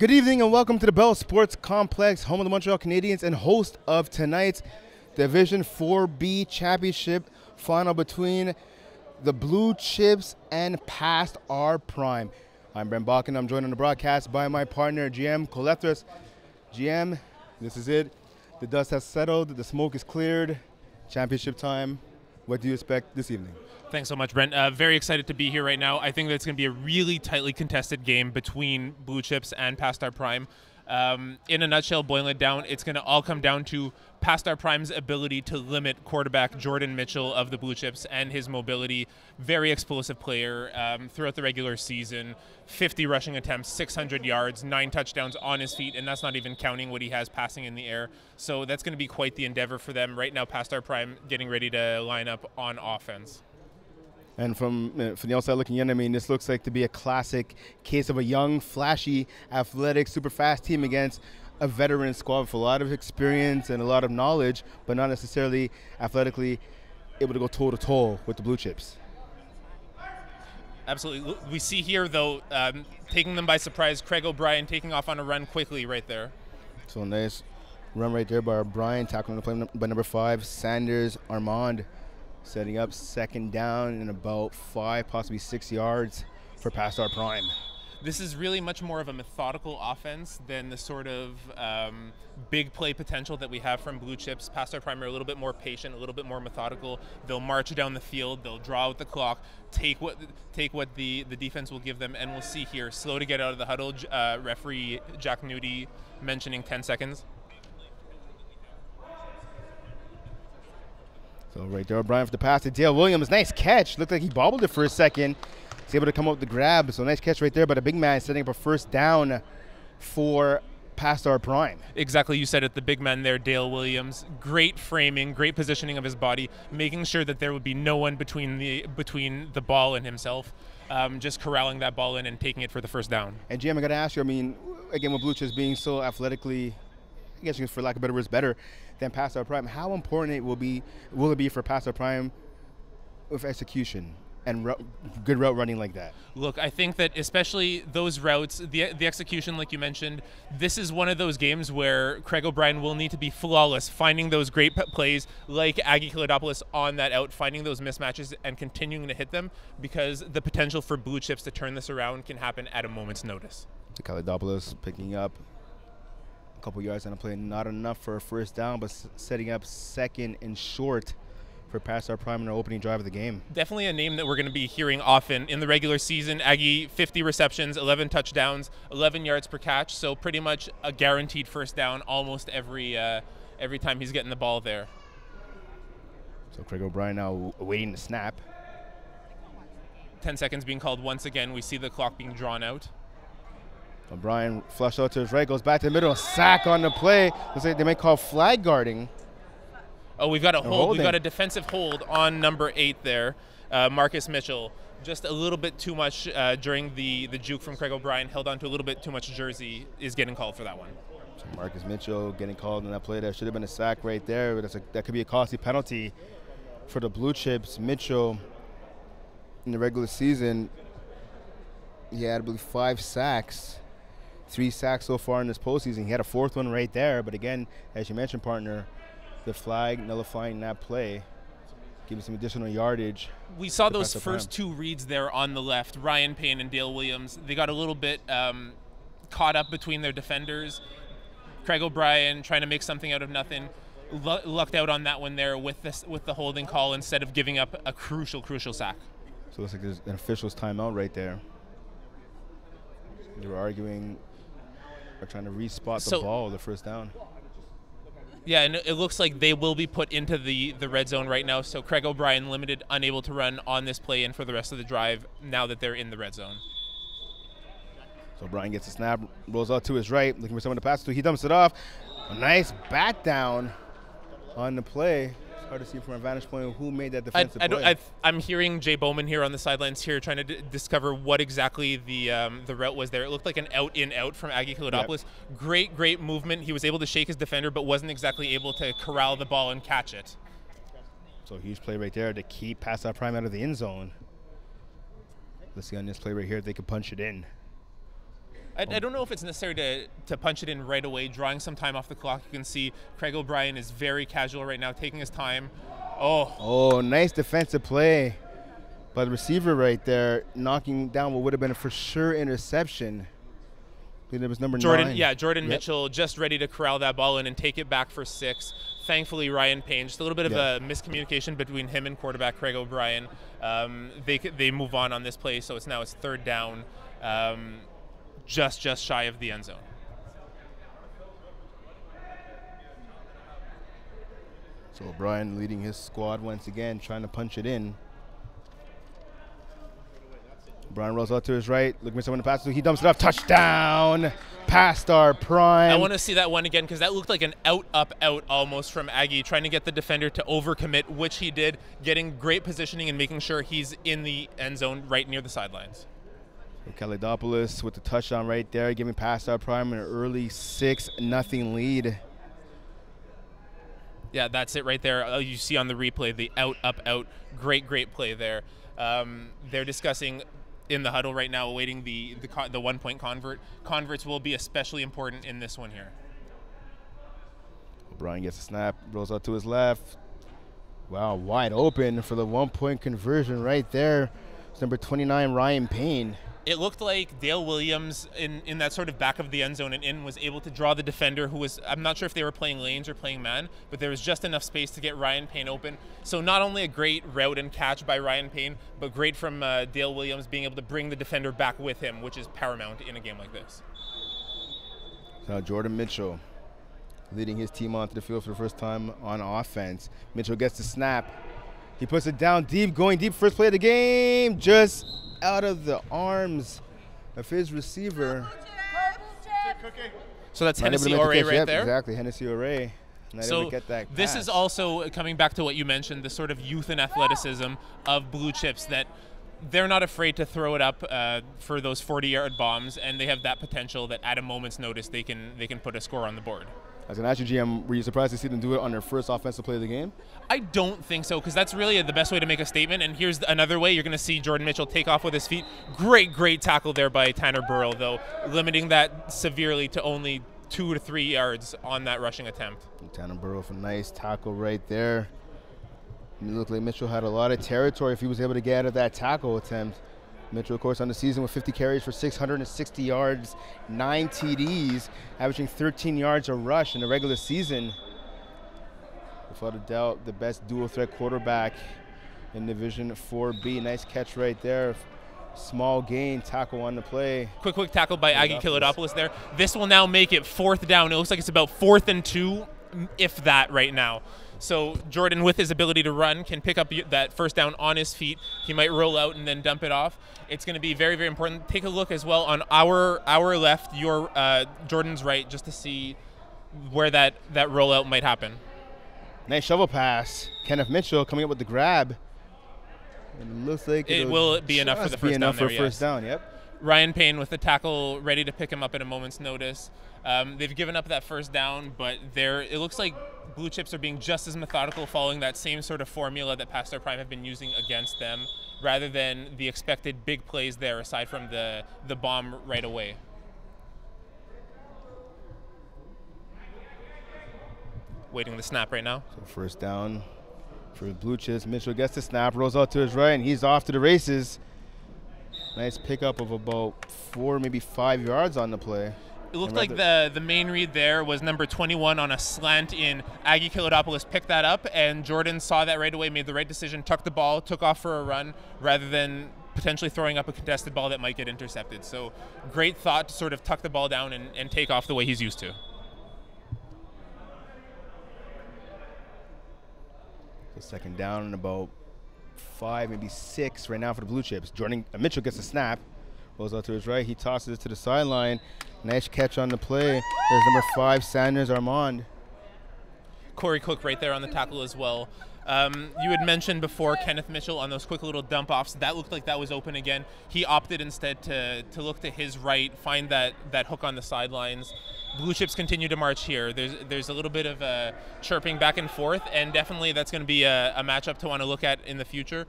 Good evening and welcome to the Bell Sports Complex, home of the Montreal Canadiens and host of tonight's Division 4B Championship final between the Blue Chips and Past Our Prime. I'm Brent Bakken. I'm joined on the broadcast by my partner, GM Colethris. GM, this is it. The dust has settled. The smoke is cleared. Championship time. What do you expect this evening? Thanks so much, Brent. Very excited to be here right now. I think that it's going to be a really tightly contested game between Blue Chips and Past Our Prime. In a nutshell, boiling it down, it's going to all come down to Past Our Prime's ability to limit quarterback Jordan Mitchell of the Blue Chips and his mobility. Very explosive player throughout the regular season. 50 rushing attempts, 600 yards, 9 touchdowns on his feet, and that's not even counting what he has passing in the air. So that's going to be quite the endeavor for them. Right now, Past Our Prime getting ready to line up on offense. And from the outside looking in, I mean, this looks like to be a classic case of a young, flashy, athletic, super fast team against a veteran squad with a lot of experience and a lot of knowledge, but not necessarily athletically able to go toe-to-toe with the Blue Chips. Absolutely. We see here, though, taking them by surprise, Craig O'Brien taking off on a run quickly right there. So nice run right there by O'Brien, tackling the play by number 5, Sanders Armand. Setting up second down in about 5, possibly 6 yards for Past Our Prime. This is really much more of a methodical offense than the sort of big play potential that we have from Blue Chips. Past Our Prime are a little bit more patient, a little bit more methodical. They'll march down the field, they'll draw out the clock, take what the defense will give them, and we'll see here, slow to get out of the huddle. Referee Jack Nudie mentioning 10 seconds. So right there, O'Brien for the pass to Dale Williams. Nice catch. Looked like he bobbled it for a second. He's able to come up with the grab. So nice catch right there by the big man, setting up a first down for Past Our Prime. Exactly, you said it, the big man there, Dale Williams. Great framing, great positioning of his body, making sure that there would be no one between the ball and himself. Just corralling that ball in and taking it for the first down. And GM, I got to ask you, I mean, again, with Blue Chips being so athletically, I guess for lack of better words, better than Past Our Prime, how important will it be for Past Our Prime with execution and good route running like that? Look, I think that especially those routes, the execution like you mentioned, this is one of those games where Craig O'Brien will need to be flawless, finding those great plays like Aggie Kalidopoulos on that out, finding those mismatches and continuing to hit them, because the potential for Blue Chips to turn this around can happen at a moment's notice. Kalidopoulos picking up a couple yards on a play, not enough for a first down, but setting up second and short for Past Our Prime in our opening drive of the game. Definitely a name that we're going to be hearing often in the regular season. Aggie, 50 receptions, 11 touchdowns, 11 yards per catch, so pretty much a guaranteed first down almost every time he's getting the ball there. So Craig O'Brien now awaiting the snap. 10 seconds being called once again. We see the clock being drawn out. O'Brien flushed out to his right, goes back to the middle, sack on the play. Looks like they may call flag guarding. Oh, we've got a hold. We've got a defensive hold on number 8 there, Marcus Mitchell. Just a little bit too much during the juke from Craig O'Brien. Held on to a little bit too much jersey, is getting called for that one. So Marcus Mitchell getting called on that play. That should have been a sack right there, but that could be a costly penalty for the Blue Chips. Mitchell, in the regular season, he had, I believe, 5 sacks. 3 sacks so far in this postseason. He had a 4th one right there, but again, as you mentioned, partner, the flag nullifying that play, giving some additional yardage. We saw those first 2 reads there on the left, Ryan Payne and Dale Williams. They got a little bit caught up between their defenders. Craig O'Brien trying to make something out of nothing. Lucked out on that one there with the holding call instead of giving up a crucial sack. So it looks like there's an official's timeout right there. They were arguing or trying to respot the ball, the first down. Yeah, and it looks like they will be put into the red zone right now. So Craig O'Brien limited, unable to run on this play and for the rest of the drive now that they're in the red zone. So O'Brien gets a snap, rolls out to his right, looking for someone to pass to. He dumps it off. A nice bat down on the play. Hard to see from a vantage point of who made that defensive play. I'm hearing Jay Bowman here on the sidelines here trying to discover what exactly the route was there. It looked like an out-in-out from Aggie Kalidopoulos. Yep. Great movement. He was able to shake his defender but wasn't exactly able to corral the ball and catch it. So huge play right there to keep Past Our Prime out of the end zone. Let's see on this play right here if they can punch it in. I don't know if it's necessary to punch it in right away, drawing some time off the clock. You can see Craig O'Brien is very casual right now, taking his time. Oh, nice defensive play by the receiver right there, knocking down what would have been a for sure interception. I think it was number 9. Yeah, Jordan Mitchell just ready to corral that ball in and take it back for 6. Thankfully, Ryan Payne, just a little bit of a miscommunication between him and quarterback Craig O'Brien. They move on this play, so it's 3rd down, just shy of the end zone. So O'Brien leading his squad once again, trying to punch it in. O'Brien rolls out to his right, looking for someone to pass to. He dumps it off. Touchdown! Past our prime. I want to see that one again because that looked like an out almost from Aggie, trying to get the defender to overcommit, which he did, getting great positioning and making sure he's in the end zone right near the sidelines. So Kalidopoulos with the touchdown right there, giving past our prime an early 6-0 lead. Yeah, that's it right there. You see on the replay the out. Great play there. They're discussing in the huddle right now, awaiting the 1-point convert. Converts will be especially important in this one here. O'Brien gets a snap, rolls out to his left. Wow, wide open for the 1-point conversion right there. It's number 29, Ryan Payne. It looked like Dale Williams in that sort of back of the end zone and in was able to draw the defender who was, I'm not sure if they were playing lanes or playing man, but there was just enough space to get Ryan Payne open. So not only a great route and catch by Ryan Payne, but great from Dale Williams being able to bring the defender back with him, which is paramount in a game like this. So Jordan Mitchell leading his team onto the field for the first time on offense. Mitchell gets the snap. He puts it down deep, going deep, first play of the game, just out of the arms of his receiver. So that's Hennessy O'Reilly right there. Exactly, Hennessy O'Reilly. So this is also coming back to what you mentioned, the sort of youth and athleticism of Blue Chips, that they're not afraid to throw it up for those 40-yard bombs, and they have that potential that at a moment's notice they can put a score on the board. As an actual GM, were you surprised to see them do it on their first offensive play of the game? I don't think so, because that's really the best way to make a statement. And here's another way. You're going to see Jordan Mitchell take off with his feet. Great tackle there by Tanner Burrell, though, limiting that severely to only 2 to 3 yards on that rushing attempt. Tanner Burrell with a nice tackle right there. It looked like Mitchell had a lot of territory if he was able to get out of that tackle attempt. Mitchell, of course, on the season with 50 carries for 660 yards, 9 TDs, averaging 13 yards a rush in the regular season. Without a doubt, the best dual-threat quarterback in Division 4B. Nice catch right there. Small gain, tackle on the play. Quick tackle by Aggie Kalidopoulos there. This will now make it 4th down. It looks like it's about 4th and 2, if that, right now. So Jordan, with his ability to run, can pick up that first down on his feet. He might roll out and then dump it off. It's going to be very important. Take a look as well on our left, your Jordan's right, just to see where that rollout might happen. Nice shovel pass. Kenneth Mitchell coming up with the grab. And it looks like it will be enough for the first down. First down, yep. Ryan Payne with the tackle ready to pick him up at a moment's notice. They've given up that first down, but it looks like Blue Chips are being just as methodical, following that same sort of formula that Past Our Prime have been using against them, rather than the expected big plays there, aside from the bomb right away. Waiting the snap right now. So first down for the Blue Chips. Mitchell gets the snap, rolls out to his right, and he's off to the races. Nice pickup of about 4, maybe 5 yards on the play. It looked like the main read there was number 21 on a slant in. Aggie Kalidopoulos picked that up, and Jordan saw that right away, made the right decision, tucked the ball, took off for a run, rather than potentially throwing up a contested ball that might get intercepted. So great thought to sort of tuck the ball down and take off the way he's used to. So second down and about 5, maybe 6 right now for the Blue Chips. Jordan Mitchell gets a snap, rolls out to his right. He tosses it to the sideline. Nice catch on the play. There's number 5, Sanders Armand. Corey Cook right there on the tackle as well. You had mentioned before Kenneth Mitchell on those quick little dump offs. That looked like that was open again. He opted instead to look to his right, find that hook on the sidelines. Blue Chips continue to march here. There's a little bit of chirping back and forth, and definitely that's going to be a matchup to want to look at in the future.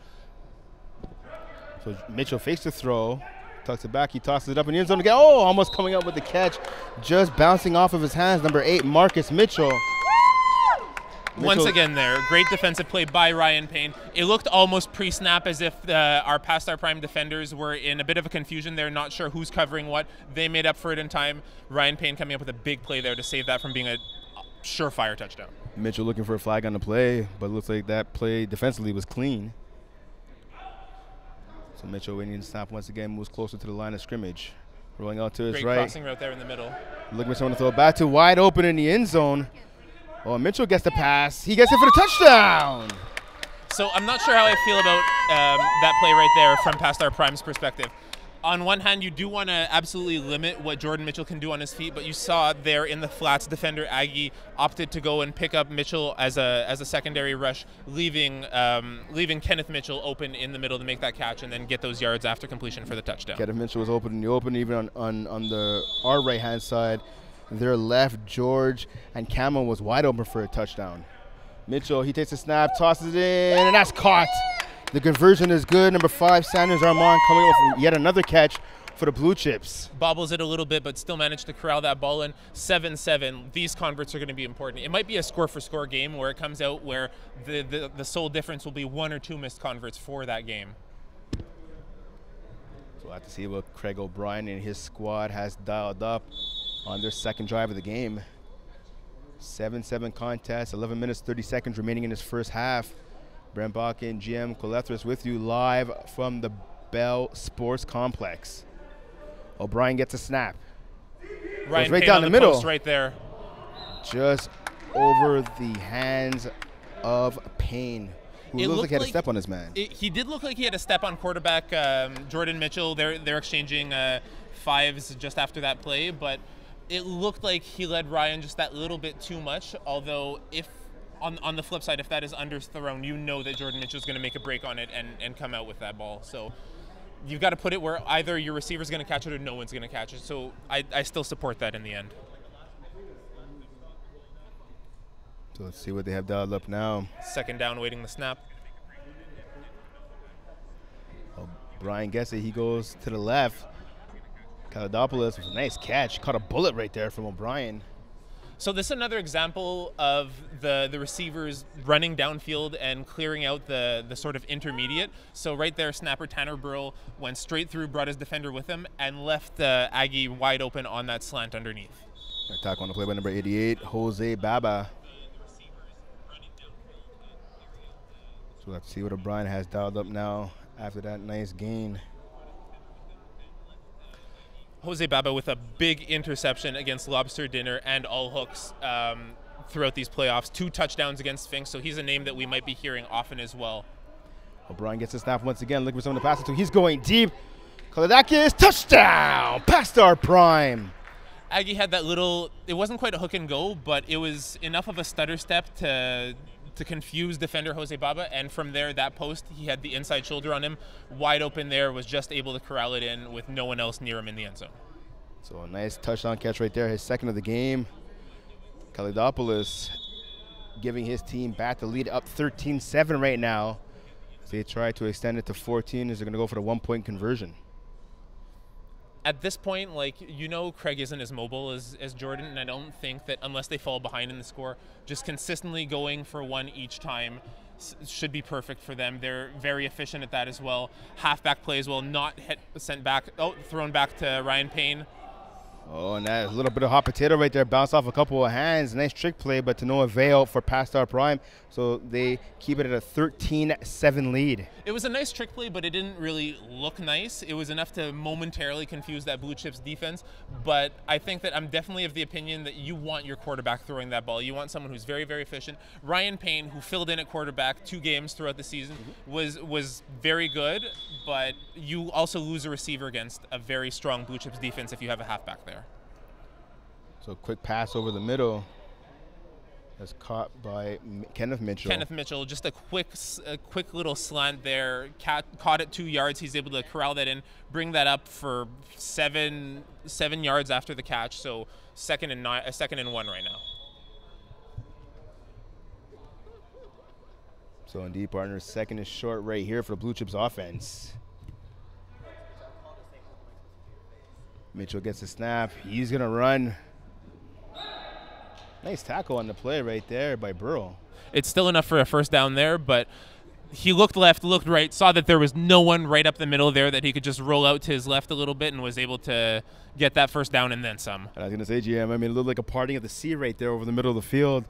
So Mitchell fakes the throw, tucks it back. He tosses it up in the end zone again. Oh, almost coming up with the catch. Just bouncing off of his hands. Number 8, Marcus Mitchell. Once again there, great defensive play by Ryan Payne. It looked almost pre-snap as if our past our prime defenders were in a bit of a confusion. They're not sure who's covering what. They made up for it in time. Ryan Payne coming up with a big play there to save that from being a surefire touchdown. Mitchell looking for a flag on the play, but it looks like that play defensively was clean. So Mitchell waiting to snap once again, moves closer to the line of scrimmage. Rolling out to his right. Great crossing route there in the middle. Looking for someone to throw it back to, wide open in the end zone. Oh, Mitchell gets the pass. He gets it for the touchdown. So I'm not sure how I feel about that play right there from past our prime's perspective. On one hand, you do want to absolutely limit what Jordan Mitchell can do on his feet, but you saw there in the flats, defender Aggie opted to go and pick up Mitchell as a secondary rush, leaving Kenneth Mitchell open in the middle to make that catch and then get those yards after completion for the touchdown. Kenneth Mitchell was open in the open, even on our right-hand side. Their left, George and Cameron was wide open for a touchdown. Mitchell, he takes a snap, tosses it in, and that's caught. The conversion is good. Number 5, Sanders Armand coming up with yet another catch for the Blue Chips. Bobbles it a little bit, but still managed to corral that ball in. 7-7. These converts are going to be important. It might be a score-for-score game where it comes out where the sole difference will be 1 or 2 missed converts for that game. So we'll have to see what Craig O'Brien and his squad has dialed up on their second drive of the game. 7-7 contest, 11 minutes, 30 seconds remaining in this first half. Brent Bakken, GM Colethris with you live from the Bell Sports Complex. O'Brien gets a snap. Ryan right Payne down on the the middle. post right there. Just over the hands of Payne, who looks like he had a step on his man. He did look like he had a step on quarterback Jordan Mitchell. They're exchanging fives just after that play, but it looked like he led Ryan just that little bit too much, although if on the flip side, if that is underthrown, you know that Jordan Mitchell's going to make a break on it and come out with that ball. So you've got to put it where either your receiver's going to catch it or no one's going to catch it. So I still support that in the end. So let's see what they have dialed up now. Second down, waiting the snap. Oh, Brian gets it. He goes to the left. Kaladopoulos with a nice catch. Caught a bullet right there from O'Brien. So this is another example of the receivers running downfield and clearing out the sort of intermediate. So right there, snapper Tanner Burrell went straight through, brought his defender with him, and left Aggie wide open on that slant underneath. Attack on the play by number 88, Jose Baba. So we'll have to see what O'Brien has dialed up now after that nice gain. Jose Baba with a big interception against Lobster Dinner and All Hooks throughout these playoffs. 2 touchdowns against Sphinx, so he's a name that we might be hearing often as well. O'Brien gets a snap once again, looking for someone to pass it to. He's going deep. Kaladakis, touchdown! Past our prime. Aggie had that little, it wasn't quite a hook and go, but it was enough of a stutter step to confuse defender Jose Baba, and from there, that post, he had the inside shoulder on him, wide open there, was just able to corral it in with no one else near him in the end zone. So a nice touchdown catch right there, his second of the game. Kaladopoulos giving his team back the lead, up 13-7 right now. They try to extend it to 14 as they're going to go for the 1-point conversion. At this point, like, you know, Craig isn't as mobile as Jordan, and I don't think that unless they fall behind in the score, just consistently going for 1 each time should be perfect for them. They're very efficient at that as well. Halfback play as well, not thrown back to Ryan Payne. Oh, and that a little bit of hot potato right there, bounced off a couple of hands. Nice trick play, but to no avail for Past Our Prime. So they keep it at a 13-7 lead. It was a nice trick play, but it didn't really look nice. It was enough to momentarily confuse that Blue Chips defense. But I think that I'm definitely of the opinion that you want your quarterback throwing that ball. You want someone who's very, very efficient. Ryan Payne, who filled in at quarterback 2 games throughout the season, was very good. But you also lose a receiver against a very strong Blue Chips defense if you have a halfback there. So quick pass over the middle. That's caught by Kenneth Mitchell. Kenneth Mitchell, just a quick little slant there. Caught it 2 yards. He's able to corral that in, bring that up for 7 yards after the catch. So second and 1 right now. So indeed, partners, second is short right here for the Blue Chips offense. Mitchell gets the snap. He's going to run. Nice tackle on the play right there by Burrow. It's still enough for a first down there, but he looked left, looked right, saw that there was no one right up the middle there, that he could just roll out to his left a little bit, and was able to get that first down and then some. And I was going to say, GM, I mean, it looked like a parting of the sea right there over the middle of the field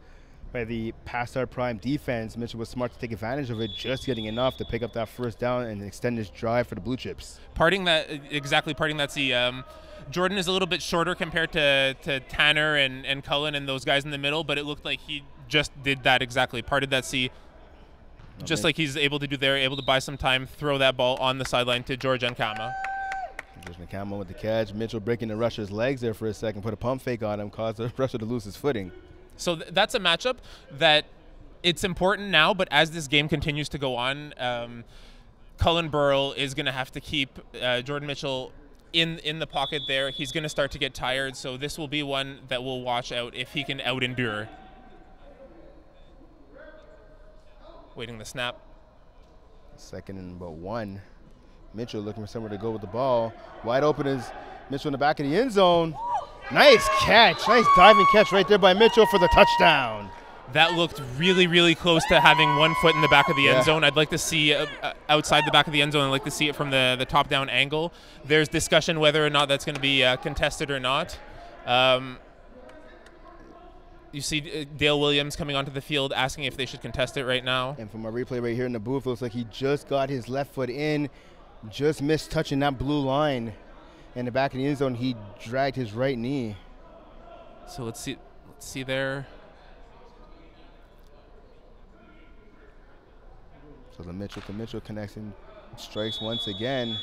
by the Past Prime defense. Mitchell was smart to take advantage of it, just getting enough to pick up that first down and extend his drive for the Blue Chips. Parting that sea. Jordan is a little bit shorter compared to Tanner and Cullen and those guys in the middle, but it looked like he just did that exactly, parted that sea. Just like he's able to do there, able to buy some time, throw that ball on the sideline to George Nkama. George Nkama with the catch. Mitchell breaking the rusher's legs there for a second, put a pump fake on him, caused the rusher to lose his footing. So that's a matchup that it's important now, but as this game continues to go on, Cullen Burrell is going to have to keep Jordan Mitchell in the pocket there. He's going to start to get tired, so this will be one that we'll watch out if he can out-endure. Waiting the snap. Second and about 1. Mitchell looking for somewhere to go with the ball. Wide open is Mitchell in the back of the end zone. Nice catch. Nice diving catch right there by Mitchell for the touchdown. That looked really, really close to having 1 foot in the back of the end zone. I'd like to see outside the back of the end zone. I'd like to see it from the top-down angle. There's discussion whether or not that's going to be contested or not. You see Dale Williams coming onto the field asking if they should contest it right now. And from our replay right here in the booth, it looks like he just got his left foot in, just missed touching that blue line. In the back of the end zone, he dragged his right knee. So let's see there. So the Mitchell to Mitchell connection strikes once again.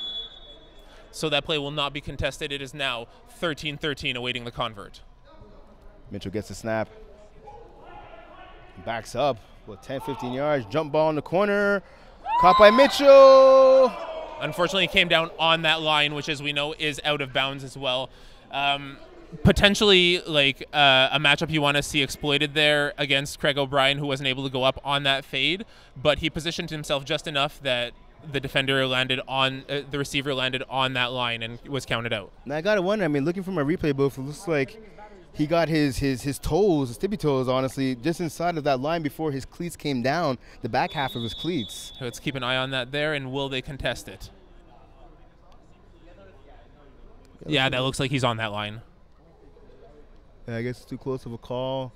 So that play will not be contested. It is now 13-13 awaiting the convert. Mitchell gets the snap. Backs up with 10-15 yards. Jump ball in the corner. Caught by Mitchell. Unfortunately, he came down on that line, which, as we know, is out of bounds as well. Potentially, like a matchup you want to see exploited there against Craig O'Brien, who wasn't able to go up on that fade, but he positioned himself just enough that the defender landed on the receiver landed on that line and was counted out. Now I gotta wonder. I mean, looking from my replay booth, it looks like he got his toes, his tippy toes, honestly, just inside of that line before his cleats came down, the back half of his cleats. So let's keep an eye on that there, and will they contest it? Yeah, that looks like he's on that line. Yeah, I guess it's too close of a call.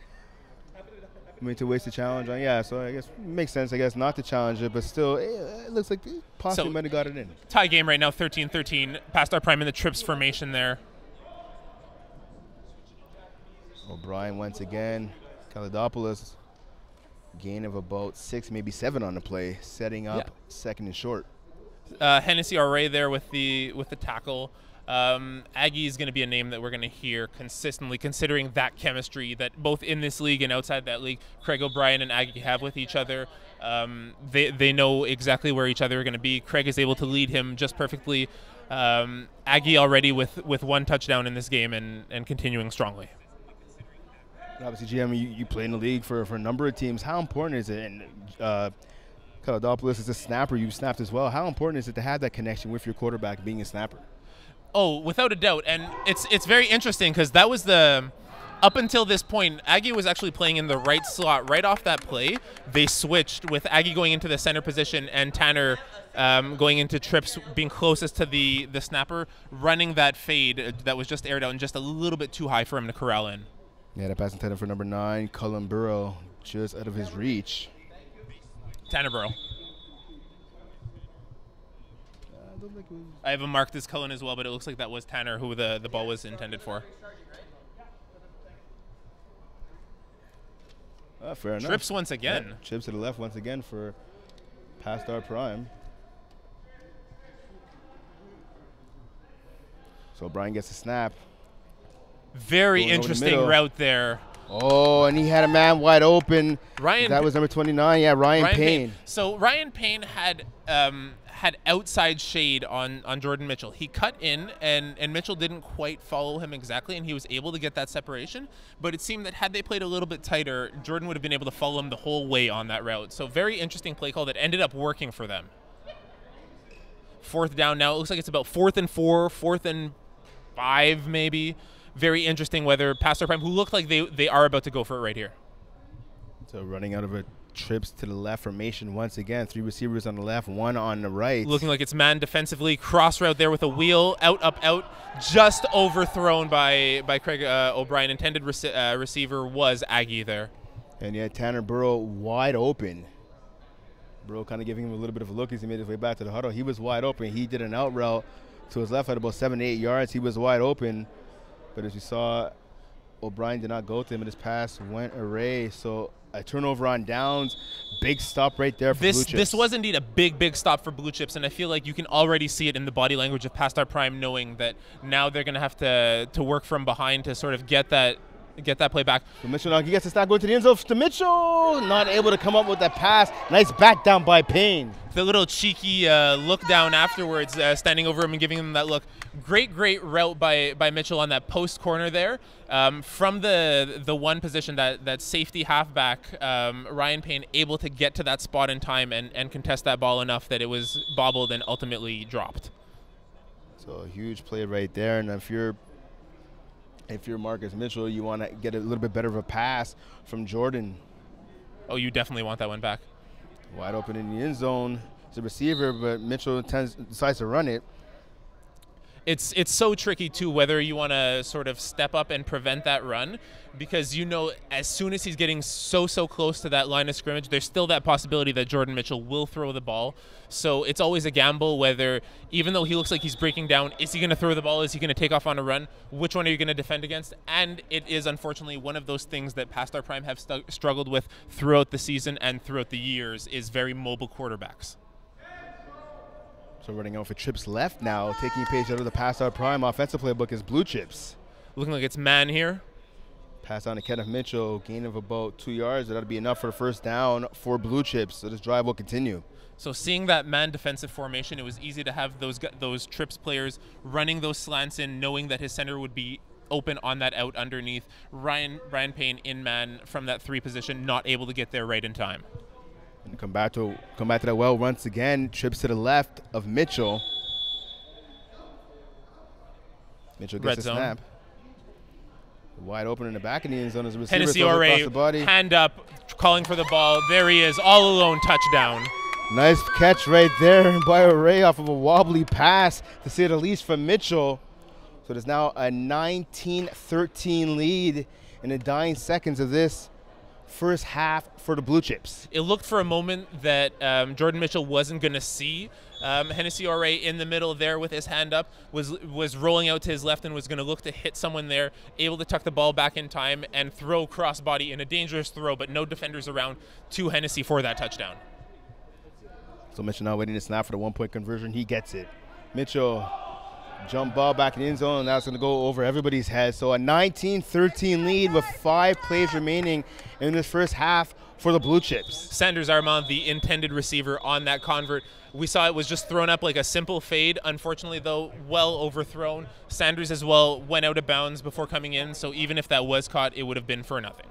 I mean, to waste the challenge on. Yeah, so I guess it makes sense, I guess, not to challenge it, but still, it looks like he possibly might have got it in. Tie game right now, 13-13. Past our prime in the trips formation there. O'Brien once again. Kaladopoulos, gain of about 6, maybe 7 on the play, setting up second and short. Hennessy Array there with the tackle. Aggie is going to be a name that we're going to hear consistently, considering that chemistry that both in this league and outside that league, Craig O'Brien and Aggie have with each other. They know exactly where each other are going to be. Craig is able to lead him just perfectly. Aggie already with 1 touchdown in this game and continuing strongly. Obviously, GM, you play in the league for a number of teams. How important is it? And Kaladopoulos is a snapper. You snapped as well. How important is it to have that connection with your quarterback being a snapper? Oh, without a doubt. And it's very interesting because that was up until this point, Aggie was actually playing in the right slot right off that play. They switched with Aggie going into the center position and Tanner going into trips, being closest to the snapper, running that fade that was just aired out and just a little bit too high for him to corral in. Yeah, the pass intended for number 9, Cullen Burrow, just out of his reach. Tanner Burrow. I have him marked as Cullen as well, but it looks like that was Tanner who the ball was intended for. Fair enough. Trips once again. Yeah, trips to the left once again for Past our prime. So O'Brien gets a snap. Very interesting route there. Oh, and he had a man wide open. That was number 29. Yeah, Ryan Payne. So Ryan Payne had outside shade on Jordan Mitchell. He cut in, and Mitchell didn't quite follow him exactly, and he was able to get that separation. But it seemed that had they played a little bit tighter, Jordan would have been able to follow him the whole way on that route. So very interesting play call that ended up working for them. 4th down now. It looks like it's about 4th and 4, 4th and 5 maybe. Very interesting whether Pastor Prime, who looked like they are about to go for it right here. So running out of a trips to the left formation once again. 3 receivers on the left, 1 on the right. Looking like it's man defensively. Cross route there with a wheel. Out, up, out. Just overthrown by Craig O'Brien. Intended receiver was Aggie there. And yet Tanner Burrow wide open. Burrow kind of giving him a little bit of a look as he made his way back to the huddle. He was wide open. He did an out route to his left at about 7 to 8 yards. He was wide open. But as you saw, O'Brien did not go to him, and his pass went away. So a turnover on downs, big stop right there for Blue Chips. This was indeed a big stop for Blue Chips, and I feel like you can already see it in the body language of Pastar Prime, knowing that now they're going to have to work from behind to sort of get that play back. So Mitchell now he gets to start going to the end zone. To Mitchell, not able to come up with that pass. Nice back down by Payne. The little cheeky look down afterwards, standing over him and giving him that look. Great route by Mitchell on that post corner there. From the one position, that safety halfback, Ryan Payne able to get to that spot in time and contest that ball enough that it was bobbled and ultimately dropped. So a huge play right there. And if you're Marcus Mitchell, you want to get a little bit better of a pass from Jordan. Oh, you definitely want that one back. Wide open in the end zone. It's a receiver, but Mitchell decides to run it. It's so tricky, too, whether you want to sort of step up and prevent that run, because you know as soon as he's getting so close to that line of scrimmage, there's still that possibility that Jordan Mitchell will throw the ball. So it's always a gamble whether, even though he looks like he's breaking down, is he going to throw the ball? Is he going to take off on a run? Which one are you going to defend against? And it is, unfortunately, one of those things that Pastar Prime have struggled with throughout the season and throughout the years is very mobile quarterbacks. So running out for trips left now, taking a page out of the Pastar Prime offensive playbook is Blue Chips. Looking like it's man here. Pass on to Kenneth Mitchell, gain of about 2 yards. That'll be enough for the first down for Blue Chips. So this drive will continue. So seeing that man defensive formation, it was easy to have those trips players running those slants in, knowing that his center would be open on that out underneath. Ryan Payne in man from that 3 position, not able to get there right in time. And come back to that well once again. Trips to the left of Mitchell. Mitchell gets Red a zone. snap. Wide open in the back of the end zone as a receiver Hennessy throws it across Ore, the body. hand up, calling for the ball. There he is, all alone, touchdown. Nice catch right there by Ore off of a wobbly pass, to say the least, from Mitchell. So there's now a 19-13 lead in the dying seconds of this first half for the Blue Chips. It looked for a moment that Jordan Mitchell wasn't going to see Hennessy Ore in the middle there with his hand up, was rolling out to his left and was going to look to hit someone there, able to tuck the ball back in time and throw crossbody in a dangerous throw, but no defenders around to Hennessy for that touchdown. So Mitchell now waiting to snap for the 1-point conversion. He gets it. Mitchell, jump ball back in the end zone, and that's going to go over everybody's head. So a 19-13 lead with 5 plays remaining in this first half for the Blue Chips. Sanders Armand, the intended receiver on that convert. We saw it was just thrown up like a simple fade. Unfortunately, though, well overthrown. Sanders as well went out of bounds before coming in, so even if that was caught, it would have been for nothing.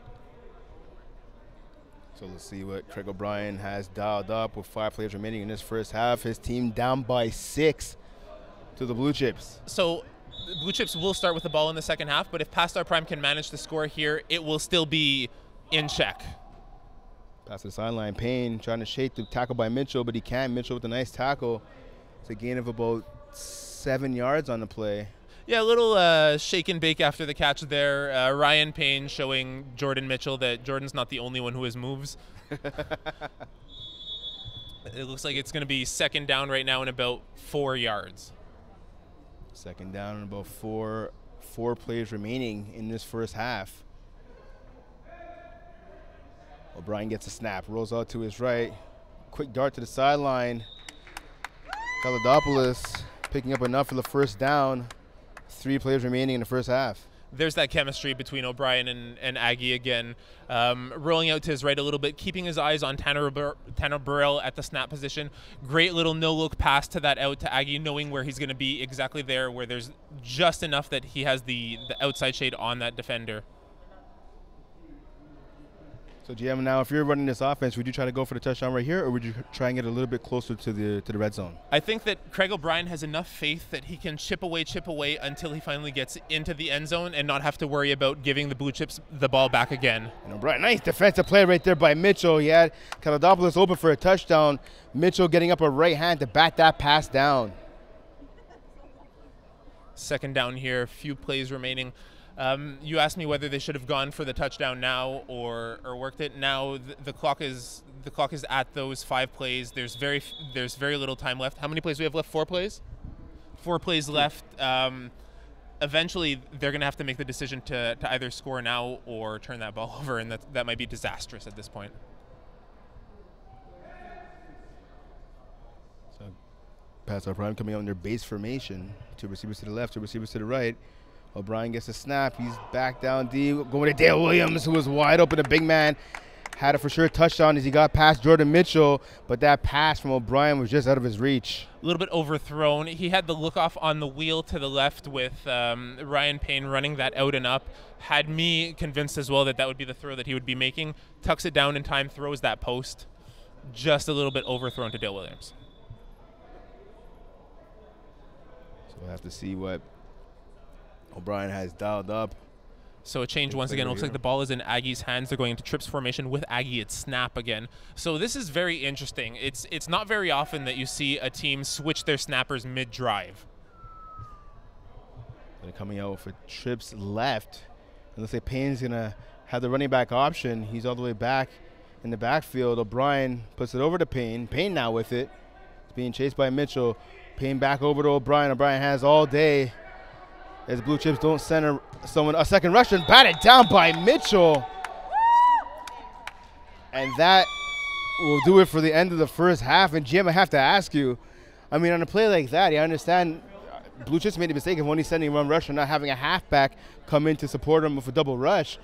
So let's see what Craig O'Brien has dialed up with 5 plays remaining in this first half. His team down by 6 to the Blue Chips. So Blue Chips will start with the ball in the second half, but if Pastar Prime can manage the score here, it will still be in check. Pass to the sideline. Payne trying to shake the tackle by Mitchell, but he can't. Mitchell with a nice tackle. It's a gain of about 7 yards on the play. Yeah, a little shake and bake after the catch there. Ryan Payne showing Jordan Mitchell that Jordan's not the only one who has moves. It looks like it's going to be second down right now in about 4 yards. Second down and about four plays remaining in this first half. O'Brien gets a snap, rolls out to his right. Quick dart to the sideline. Kaladopoulos picking up enough for the first down. 3 plays remaining in the first half. There's that chemistry between O'Brien and Aggie again. Rolling out to his right a little bit, keeping his eyes on Tanner Burrell at the snap position. Great little no-look pass to that out to Aggie, knowing where he's going to be exactly there, where there's just enough that he has the outside shade on that defender. So GM, now if you're running this offense, would you try to go for the touchdown right here, or would you try and get a little bit closer to the red zone? I think that Craig O'Brien has enough faith that he can chip away until he finally gets into the end zone and not have to worry about giving the Blue Chips the ball back again. And O'Brien, nice defensive play right there by Mitchell. He had Kaladopoulos open for a touchdown. Mitchell getting up a right hand to bat that pass down. Second down here, few plays remaining. You asked me whether they should have gone for the touchdown now or worked it. Now the clock is at those 5 plays. There's very little time left. How many plays do we have left? 4 plays. 4 plays left. Eventually, they're going to have to make the decision to either score now or turn that ball over, and that might be disastrous at this point. So, Pastar Prime coming out in their base formation. 2 receivers to the left, 2 receivers to the right. O'Brien gets a snap. He's back down deep. Going to Dale Williams, who was wide open. A big man had a for sure touchdown as he got past Jordan Mitchell, but that pass from O'Brien was just out of his reach. A little bit overthrown. He had the look off on the wheel to the left with Ryan Payne running that out and up. Had me convinced as well that would be the throw that he would be making. Tucks it down in time, throws that post. Just a little bit overthrown to Dale Williams. So we'll have to see what O'Brien has dialed up. So a change once again. It looks like the ball is in Aggie's hands. They're going into trips formation with Aggie at snap again. So this is very interesting. It's not very often that you see a team switch their snappers mid-drive. They're coming out for trips left. It looks like Payne's going to have the running back option. He's all the way back in the backfield. O'Brien puts it over to Payne. Payne now with it. It's being chased by Mitchell. Payne back over to O'Brien. O'Brien has all day. As Blue Chips don't send a second rusher, and batted down by Mitchell. And that will do it for the end of the first half. And Jim, I have to ask you, I mean, on a play like that, I understand Blue Chips made a mistake of only sending one rusher, not having a halfback come in to support him with a double rush.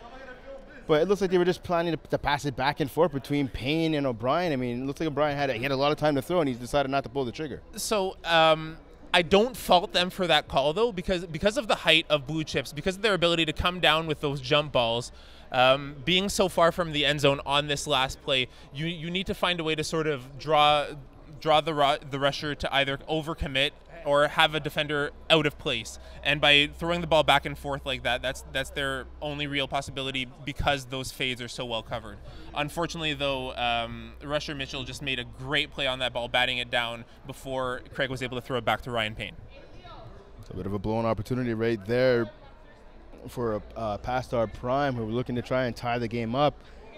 But it looks like they were just planning to pass it back and forth between Payne and O'Brien. I mean, it looks like O'Brien had a lot of time to throw, and he decided not to pull the trigger. So, I don't fault them for that call, though, because of the height of Blue Chips, because of their ability to come down with those jump balls, being so far from the end zone on this last play, you need to find a way to sort of draw the rusher to either overcommit or have a defender out of place. And by throwing the ball back and forth like that, that's their only real possibility because those fades are so well covered. Unfortunately, though, Rusher Mitchell just made a great play on that ball, batting it down before Craig was able to throw it back to Ryan Payne. It's a bit of a blown opportunity right there for Pastar Prime, who were looking to try and tie the game up,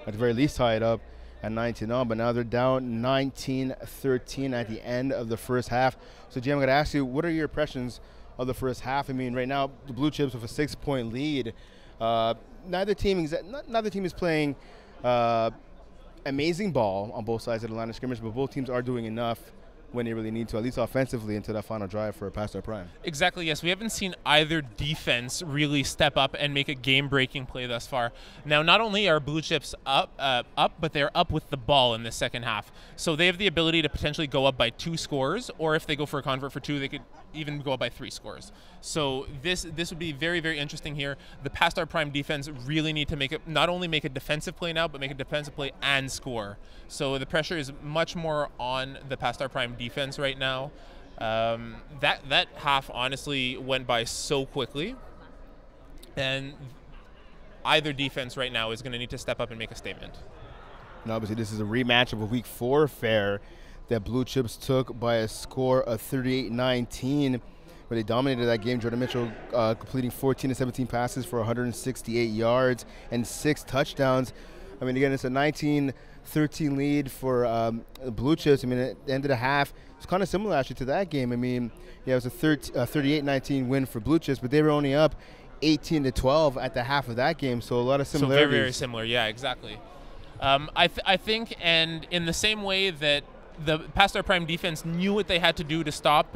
at the very least tie it up at 19-0, but now they're down 19-13 at the end of the first half. So, Jim, I'm going to ask you, what are your impressions of the first half? I mean, right now, the Blue Chips with a 6-point lead. Neither team is playing amazing ball on both sides of the line of scrimmage, but both teams are doing enough when they really need to, at least offensively, into that final drive for Pastar Prime. Exactly, yes. We haven't seen either defense really step up and make a game-breaking play thus far. Now, not only are Blue Chips up, but they're up with the ball in the second half. So they have the ability to potentially go up by 2 scores, or if they go for a convert for 2, they could even go up by 3 scores. So this would be very, very interesting here. The Pastar Prime defense really need to not only make a defensive play now, but make a defensive play and score. So the pressure is much more on the Pastar Prime defense right now. That half honestly went by so quickly, and either defense right now is going to need to step up and make a statement. And obviously, this is a rematch of a Week 4 affair that Blue Chips took by a score of 38-19, where they dominated that game. Jordan Mitchell completing 14 of 17 passes for 168 yards and 6 touchdowns. I mean, again, it's a 19-13 lead for Blue Chips. I mean, at the end of the half, it's kind of similar actually to that game. I mean, yeah, it was a 38-19 win for Blue Chips, but they were only up 18-12 at the half of that game. So a lot of similarities. So very, very similar. Yeah, exactly. I think, and in the same way that the Pastar Prime defense knew what they had to do to stop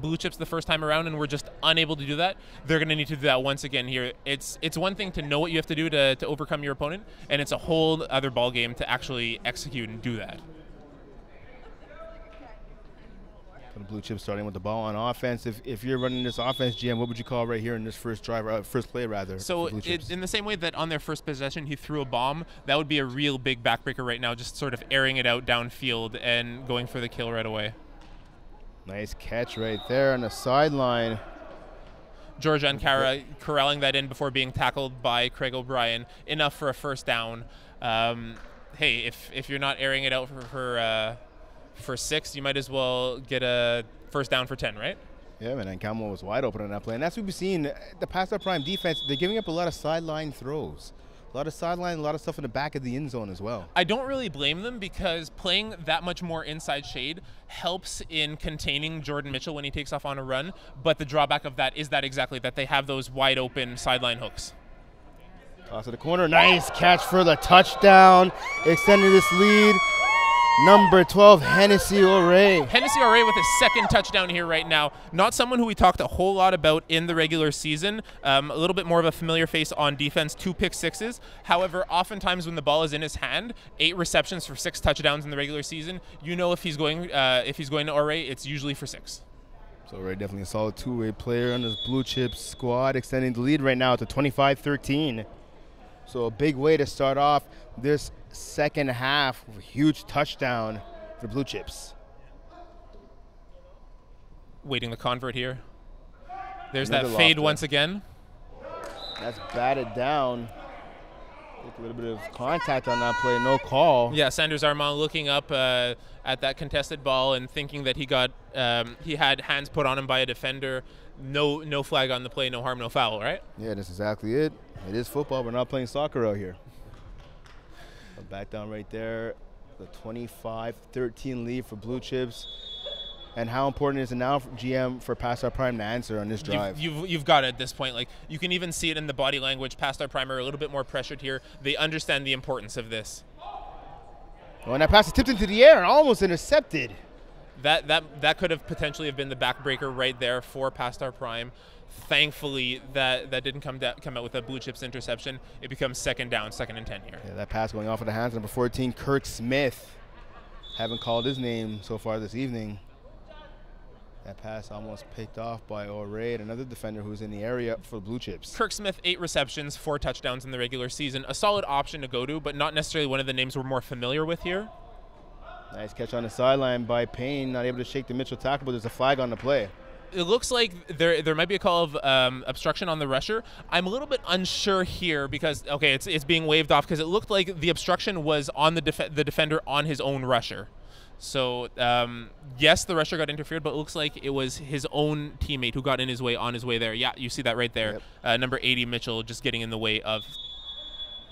Blue Chips the first time around and were just unable to do that, they're going to need to do that once again here. It's one thing to know what you have to do to overcome your opponent, and it's a whole other ball game to actually execute and do that. Blue Chips starting with the ball on offense. If you're running this offense, GM, what would you call right here in this first drive, first play rather? So in the same way that on their first possession he threw a bomb, that would be a real big backbreaker right now, just sort of airing it out downfield and going for the kill right away. Nice catch right there on the sideline. George Ankara corralling that in before being tackled by Craig O'Brien. Enough for a first down. Hey, if you're not airing it out for 6, you might as well get a first down for 10, right? Yeah, man, and Camo was wide open on that play. And that's what we've seen. The Pastar Prime defense, they're giving up a lot of sideline throws. A lot of sideline, a lot of stuff in the back of the end zone as well. I don't really blame them because playing that much more inside shade helps in containing Jordan Mitchell when he takes off on a run. But the drawback of that is that exactly that they have those wide open sideline hooks. Toss to the corner. Nice catch for the touchdown. Extending this lead. Number 12, Hennessy O'Reilly. Hennessy O'Reilly with his second touchdown here right now. Not someone who we talked a whole lot about in the regular season. A little bit more of a familiar face on defense, 2 pick-6s. However, oftentimes when the ball is in his hand, 8 receptions for 6 touchdowns in the regular season. You know if he's going to O'Reilly, it's usually for 6. So O'Reilly definitely a solid two-way player on this Blue Chips squad, extending the lead right now to 25-13. So a big way to start off this second half with a huge touchdown for the Blue Chips. Waiting the convert here. There's another that fade once again. That's batted down. A little bit of contact on that play, no call. Yeah, Sanders Armand looking up at that contested ball and thinking that he had hands put on him by a defender. No flag on the play, no harm, no foul, right? Yeah, that's exactly it. It is football. We're not playing soccer out here. Back down right there. The 25-13 lead for Blue Chips. And how important is it now, for GM, for Pastar Prime to answer on this drive? You've got it at this point. Like, you can even see it in the body language. Pastar Prime are a little bit more pressured here. They understand the importance of this. Oh, and that pass is tipped into the air and almost intercepted. That could have potentially have been the backbreaker right there for Pastar Prime. Thankfully, that didn't come out with a Blue Chips interception. It becomes second down, 2nd and 10 here. Yeah, that pass going off of the hands of number 14, Kirk Smith. Haven't called his name so far this evening. That pass almost picked off by O'Reilly, another defender who's in the area for Blue Chips. Kirk Smith, 8 receptions, 4 touchdowns in the regular season. A solid option to go to, but not necessarily one of the names we're more familiar with here. Nice catch on the sideline by Payne, not able to shake the Mitchell tackle, but there's a flag on the play. It looks like there might be a call of obstruction on the rusher. I'm a little bit unsure here because, okay, it's being waved off because it looked like the obstruction was on the defender on his own rusher. So, yes, the rusher got interfered, but it looks like it was his own teammate who got in his way on his way there. Yeah, you see that right there. Yep. Number 80, Mitchell, just getting in the way of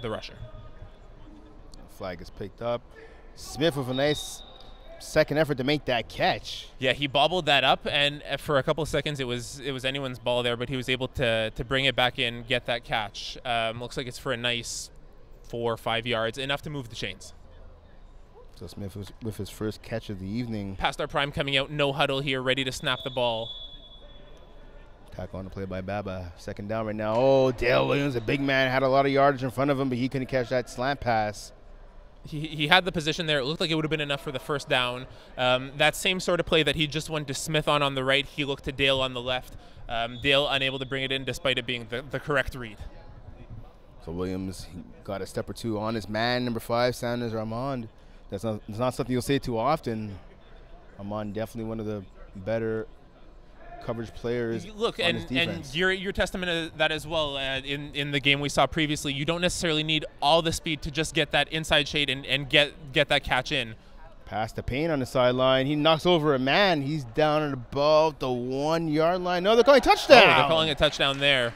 the rusher. Flag is picked up. Smith with a nice second effort to make that catch. Yeah, he bobbled that up, and for a couple of seconds it was anyone's ball there, but he was able to bring it back in, get that catch. Looks like it's for a nice 4 or 5 yards, enough to move the chains. So Smith was with his first catch of the evening. Pastar Prime coming out, no huddle here, ready to snap the ball. Tackle on the play by Baba. Second down right now. Oh, Dale Williams, a big man, had a lot of yardage in front of him, but he couldn't catch that slant pass. He had the position there. It looked like it would have been enough for the first down. That same sort of play that he just went to Smith on the right, he looked to Dale on the left. Dale unable to bring it in despite it being the correct read. So Williams got a step or two on his man, number 5, Sanders Armand. That's not something you'll say too often. Armand definitely one of the better coverage players. Look, and you're testament to that as well. In the game we saw previously, you don't necessarily need all the speed to just get that inside shade and get that catch in. Pass to Payne on the sideline. He knocks over a man. He's down at about the 1 yard line. No, they're calling touchdown. Oh, they're calling a touchdown there.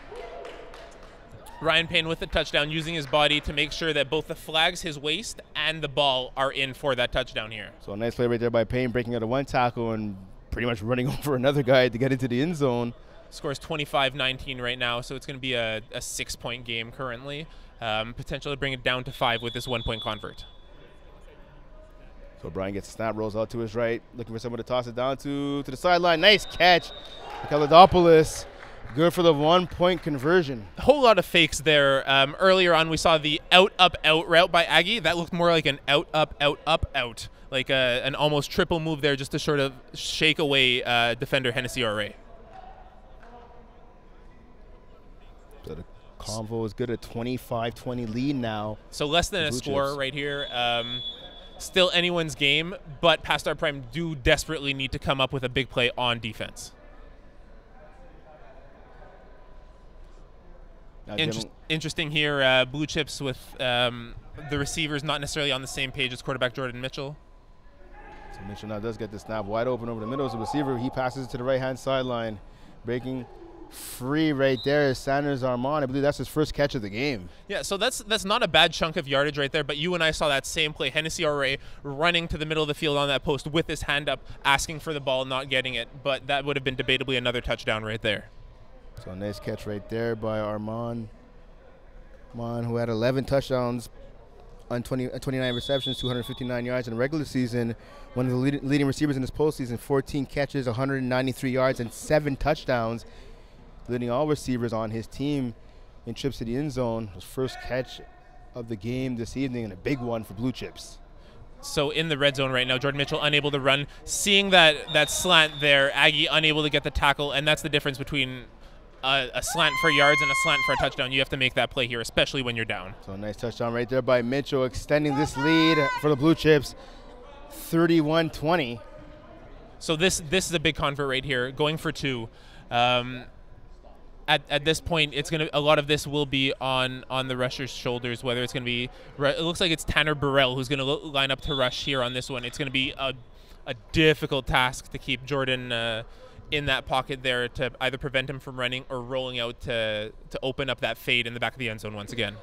Ryan Payne with the touchdown, using his body to make sure that both the flags, his waist, and the ball are in for that touchdown here. So a nice play right there by Payne, breaking out a 1 tackle and pretty much running over another guy to get into the end zone. Scores 25-19 right now, so it's going to be a 6-point game currently. Potential to bring it down to 5 with this 1-point convert. So Brian gets a snap, rolls out to his right, looking for someone to toss it down to the sideline. Nice catch. Kaladopoulos. Good for the 1-point conversion. A whole lot of fakes there. Earlier on, we saw the out, up, out route by Aggie. That looked more like an out, up, out, up, out like an almost triple move there just to sort of shake away defender Hennessy Ray. So the convo is good, a 25-20 lead now. So less than a score right here. Still anyone's game, but Pastar Prime do desperately need to come up with a big play on defense. Interesting here, Blue Chips with the receivers not necessarily on the same page as quarterback Jordan Mitchell. So Mitchell now does get the snap wide open over the middle as a receiver. He passes it to the right-hand sideline, breaking free right there is Sanders Armand. I believe that's his first catch of the game. Yeah, so that's not a bad chunk of yardage right there, but you and I saw that same play. Hennessy Ray running to the middle of the field on that post with his hand up, asking for the ball, not getting it, but that would have been debatably another touchdown right there. So a nice catch right there by Armand, who had 11 touchdowns on 29 receptions, 259 yards in the regular season. One of the leading receivers in this postseason, 14 catches, 193 yards, and 7 touchdowns. Leading all receivers on his team in trips to the end zone. His first catch of the game this evening, and a big one for Blue Chips. So in the red zone right now, Jordan Mitchell unable to run. Seeing that slant there, Aggie unable to get the tackle, and that's the difference between a slant for yards and a slant for a touchdown. You have to make that play here, especially when you're down. So a nice touchdown right there by Mitchell, extending this lead for the Blue Chips, 31-20. So this is a big convert right here, going for 2. At this point, it's a lot of this will be on the rusher's shoulders. Whether it's going to be, it looks like it's Tanner Burrell who's going to line up to rush here on this one. It's going to be a difficult task to keep Jordan in that pocket there to either prevent him from running or rolling out to open up that fade in the back of the end zone once again.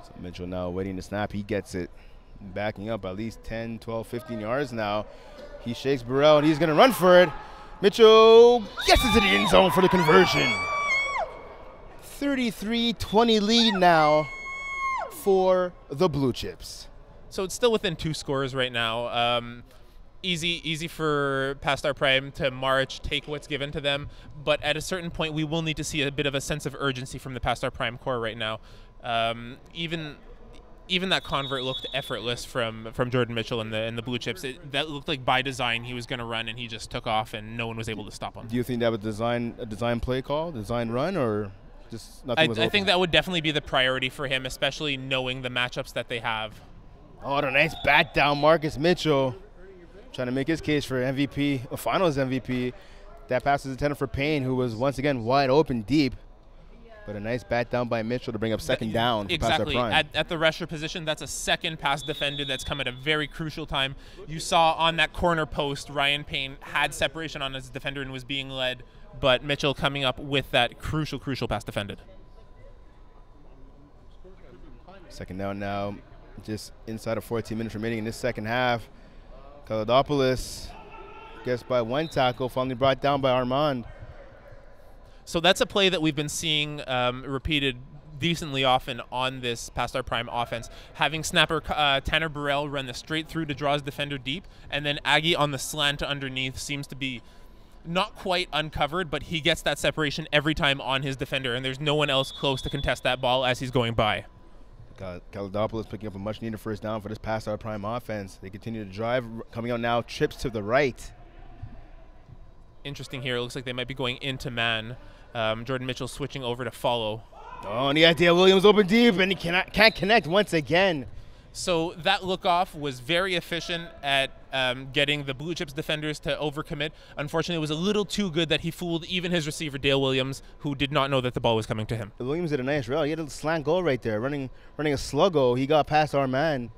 So Mitchell now waiting to snap. He gets it, backing up at least 10, 12, 15 yards now. He shakes Burrell, and he's going to run for it. Mitchell gets into the end zone for the conversion. 33-20 lead now for the Blue Chips. So it's still within 2 scores right now. Easy for Pastar Prime to march, take what's given to them, but at a certain point we will need to see a bit of a sense of urgency from the Pastar Prime core right now. Even that convert looked effortless from Jordan Mitchell and the Blue Chips. That looked like by design he was going to run, and he just took off, and no one was able to stop him. Do you think that was a design play call, design run, or just nothing was open? I think that would definitely be the priority for him, especially knowing the matchups that they have. Oh, what a nice bat down, Marcus Mitchell, trying to make his case for MVP, Finals MVP. That pass was intended for Payne, who was once again wide open deep. But a nice bat down by Mitchell to bring up second down. Exactly. At the rusher position, that's a second pass defended that's come at a very crucial time. You saw on that corner post, Ryan Payne had separation on his defender and was being led, but Mitchell coming up with that crucial pass defended. Second down now, just inside of 14 minutes remaining in this second half. Kaladopoulos gets by 1 tackle, finally brought down by Armand. So that's a play that we've been seeing repeated decently often on this Pastar Prime offense. Having snapper Tanner Burrell run the straight through to draw his defender deep, and then Aggie on the slant underneath seems to be not quite uncovered, but he gets that separation every time on his defender, and there's no one else close to contest that ball as he's going by. Kaladopoulos picking up a much-needed first down for this Pastar Prime offense. They continue to drive, coming out now, trips to the right. Interesting here. It looks like they might be going into man. Jordan Mitchell switching over to follow. Oh, and the idea Williams open deep, and he can't connect once again. So that look-off was very efficient at getting the Blue Chips defenders to overcommit. Unfortunately, it was a little too good that he fooled even his receiver, Dale Williams, who did not know that the ball was coming to him. Williams did a nice route. He had a slant goal right there, running a sluggo. He got past our man.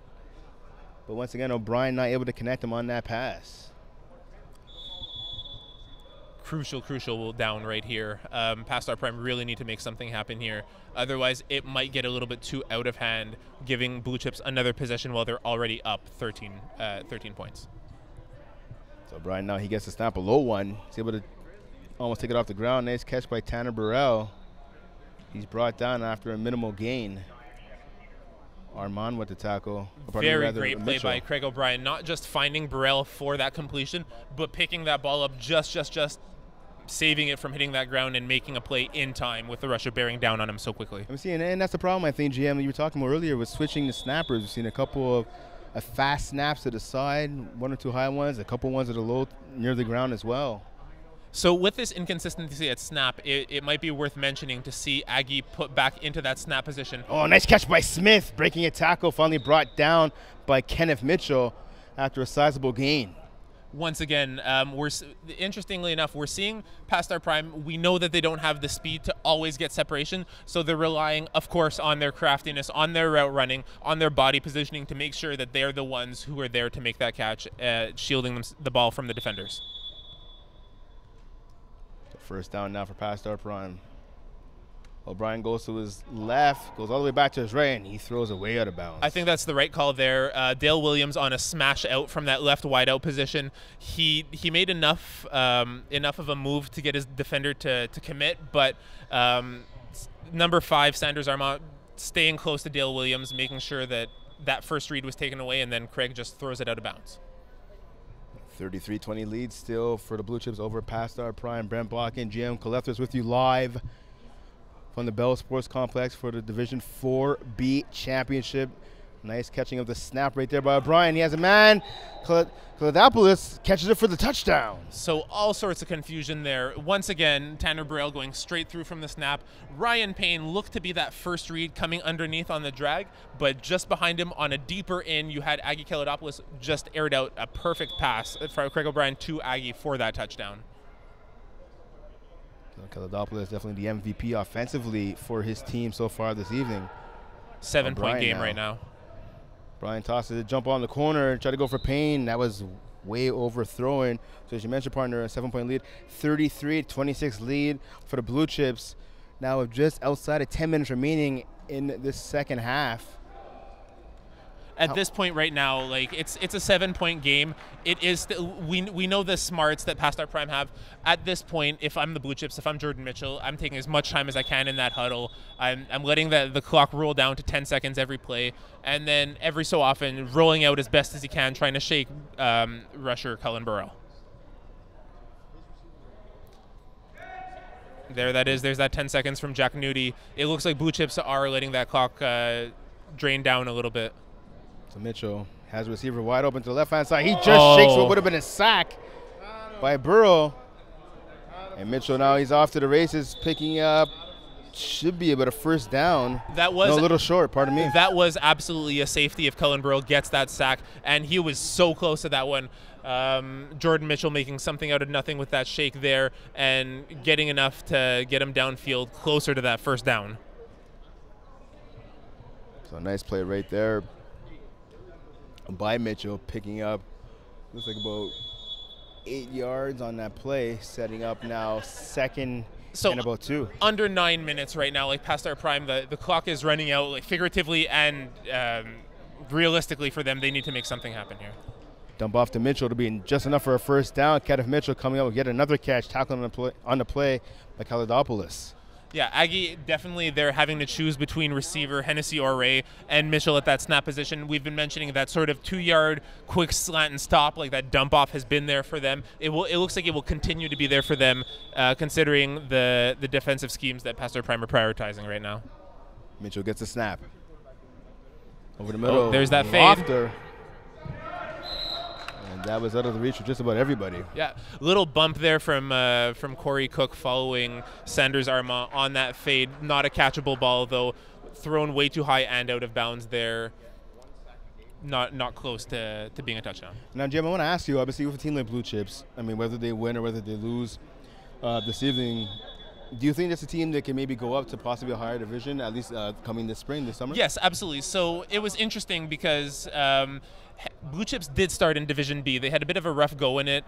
But once again, O'Brien not able to connect him on that pass. Crucial down right here. Pastar Prime really need to make something happen here. Otherwise, it might get a little bit too out of hand, giving Blue Chips another possession while they're already up 13 points. So Brian now he gets to snap a low one. He's able to almost take it off the ground. Nice catch by Tanner Burrell. He's brought down after a minimal gain. Armand with the tackle. Very great play by Craig O'Brien. Not just finding Burrell for that completion, but picking that ball up just saving it from hitting that ground and making a play in time with the rusher bearing down on him so quickly. I'm seeing, and that's the problem I think, GM, you were talking about earlier with switching the snappers. We've seen a couple of fast snaps to the side, 1 or 2 high ones, a couple ones that are low near the ground as well. So with this inconsistency at snap, it might be worth mentioning to see Aggie put back into that snap position. Oh, nice catch by Smith, breaking a tackle, finally brought down by Kenneth Mitchell after a sizable gain. Once again, interestingly enough, we're seeing past our prime. We know that they don't have the speed to always get separation, so they're relying, of course, on their craftiness, on their route running, on their body positioning to make sure that they're the ones who are there to make that catch, shielding the ball from the defenders. First down now for past our prime. O'Brien goes to his left, goes all the way back to his right, and he throws it way out of bounds. I think that's the right call there. Dale Williams on a smash out from that left wide out position. He made enough of a move to get his defender to commit, but number 5, Sanders Armand, staying close to Dale Williams, making sure that that first read was taken away, and then Craig just throws it out of bounds. 33-20 lead still for the Blue Chips over past our prime. Brent Block and GM Collectors with you live from the Bell Sports Complex for the Division 4B Championship. Nice catching of the snap right there by O'Brien. He has a man. Kaladopoulos catches it for the touchdown. So all sorts of confusion there. Once again, Tanner Burrell going straight through from the snap. Ryan Payne looked to be that first read coming underneath on the drag, but just behind him on a deeper in, you had Aggie Kaladopoulos just aired out a perfect pass for Craig O'Brien to Aggie for that touchdown. Kaladopoulos definitely the MVP offensively for his team so far this evening. 7-point game right now. Brian tosses it, jump on the corner, try to go for Payne. That was way overthrowing. So as you mentioned, partner, a 7-point lead. 33-26 lead for the Blue Chips. Now with just outside of 10 minutes remaining in this second half. At this point right now, like it's a 7-point game. It is we know the smarts that past our prime have. At this point, if I'm the Blue Chips, if I'm Jordan Mitchell, I'm taking as much time as I can in that huddle. I'm letting the clock roll down to 10 seconds every play, and then every so often rolling out as best as he can, trying to shake rusher Cullen Burrell. There that is. There's that 10 seconds from Jack Nudie. It looks like Blue Chips are letting that clock drain down a little bit. So Mitchell has a receiver wide open to the left-hand side. He just shakes what would have been a sack by Burrow. And Mitchell now he's off to the races, picking up, should be about a first down. That was a little short, pardon me. That was absolutely a safety if Cullen Burrell gets that sack, and he was so close to that one. Jordan Mitchell making something out of nothing with that shake there and getting enough to get him downfield closer to that first down. So nice play right there by Mitchell, picking up, looks like about 8 yards on that play, setting up now second and about 2. Under 9 minutes right now, like past our prime, the clock is running out, like figuratively and realistically for them. They need to make something happen here. Dump off to Mitchell to be just enough for a first down. Kenneth Mitchell coming up with yet another catch, tackling on the play by Kaladopoulos. Yeah, Aggie, definitely they're having to choose between receiver Hennessy or Ray and Mitchell at that snap position. We've been mentioning that sort of 2-yard quick slant and stop, like that dump off has been there for them. It looks like it will continue to be there for them, considering the defensive schemes that Pastor Prime are prioritizing right now. Mitchell gets a snap. Over the middle. Oh, there's that fade. That was out of the reach of just about everybody. Yeah, little bump there from Corey Cook following Sanders Armand on that fade. Not a catchable ball, though. Thrown way too high and out of bounds there. Not close to being a touchdown. Now, Jim, I want to ask you, obviously, with a team like Blue Chips, I mean, whether they win or whether they lose this evening, do you think that's a team that can maybe go up to possibly a higher division, at least coming this spring, this summer? Yes, absolutely. So it was interesting because Blue Chips did start in Division B. They had a bit of a rough go in it,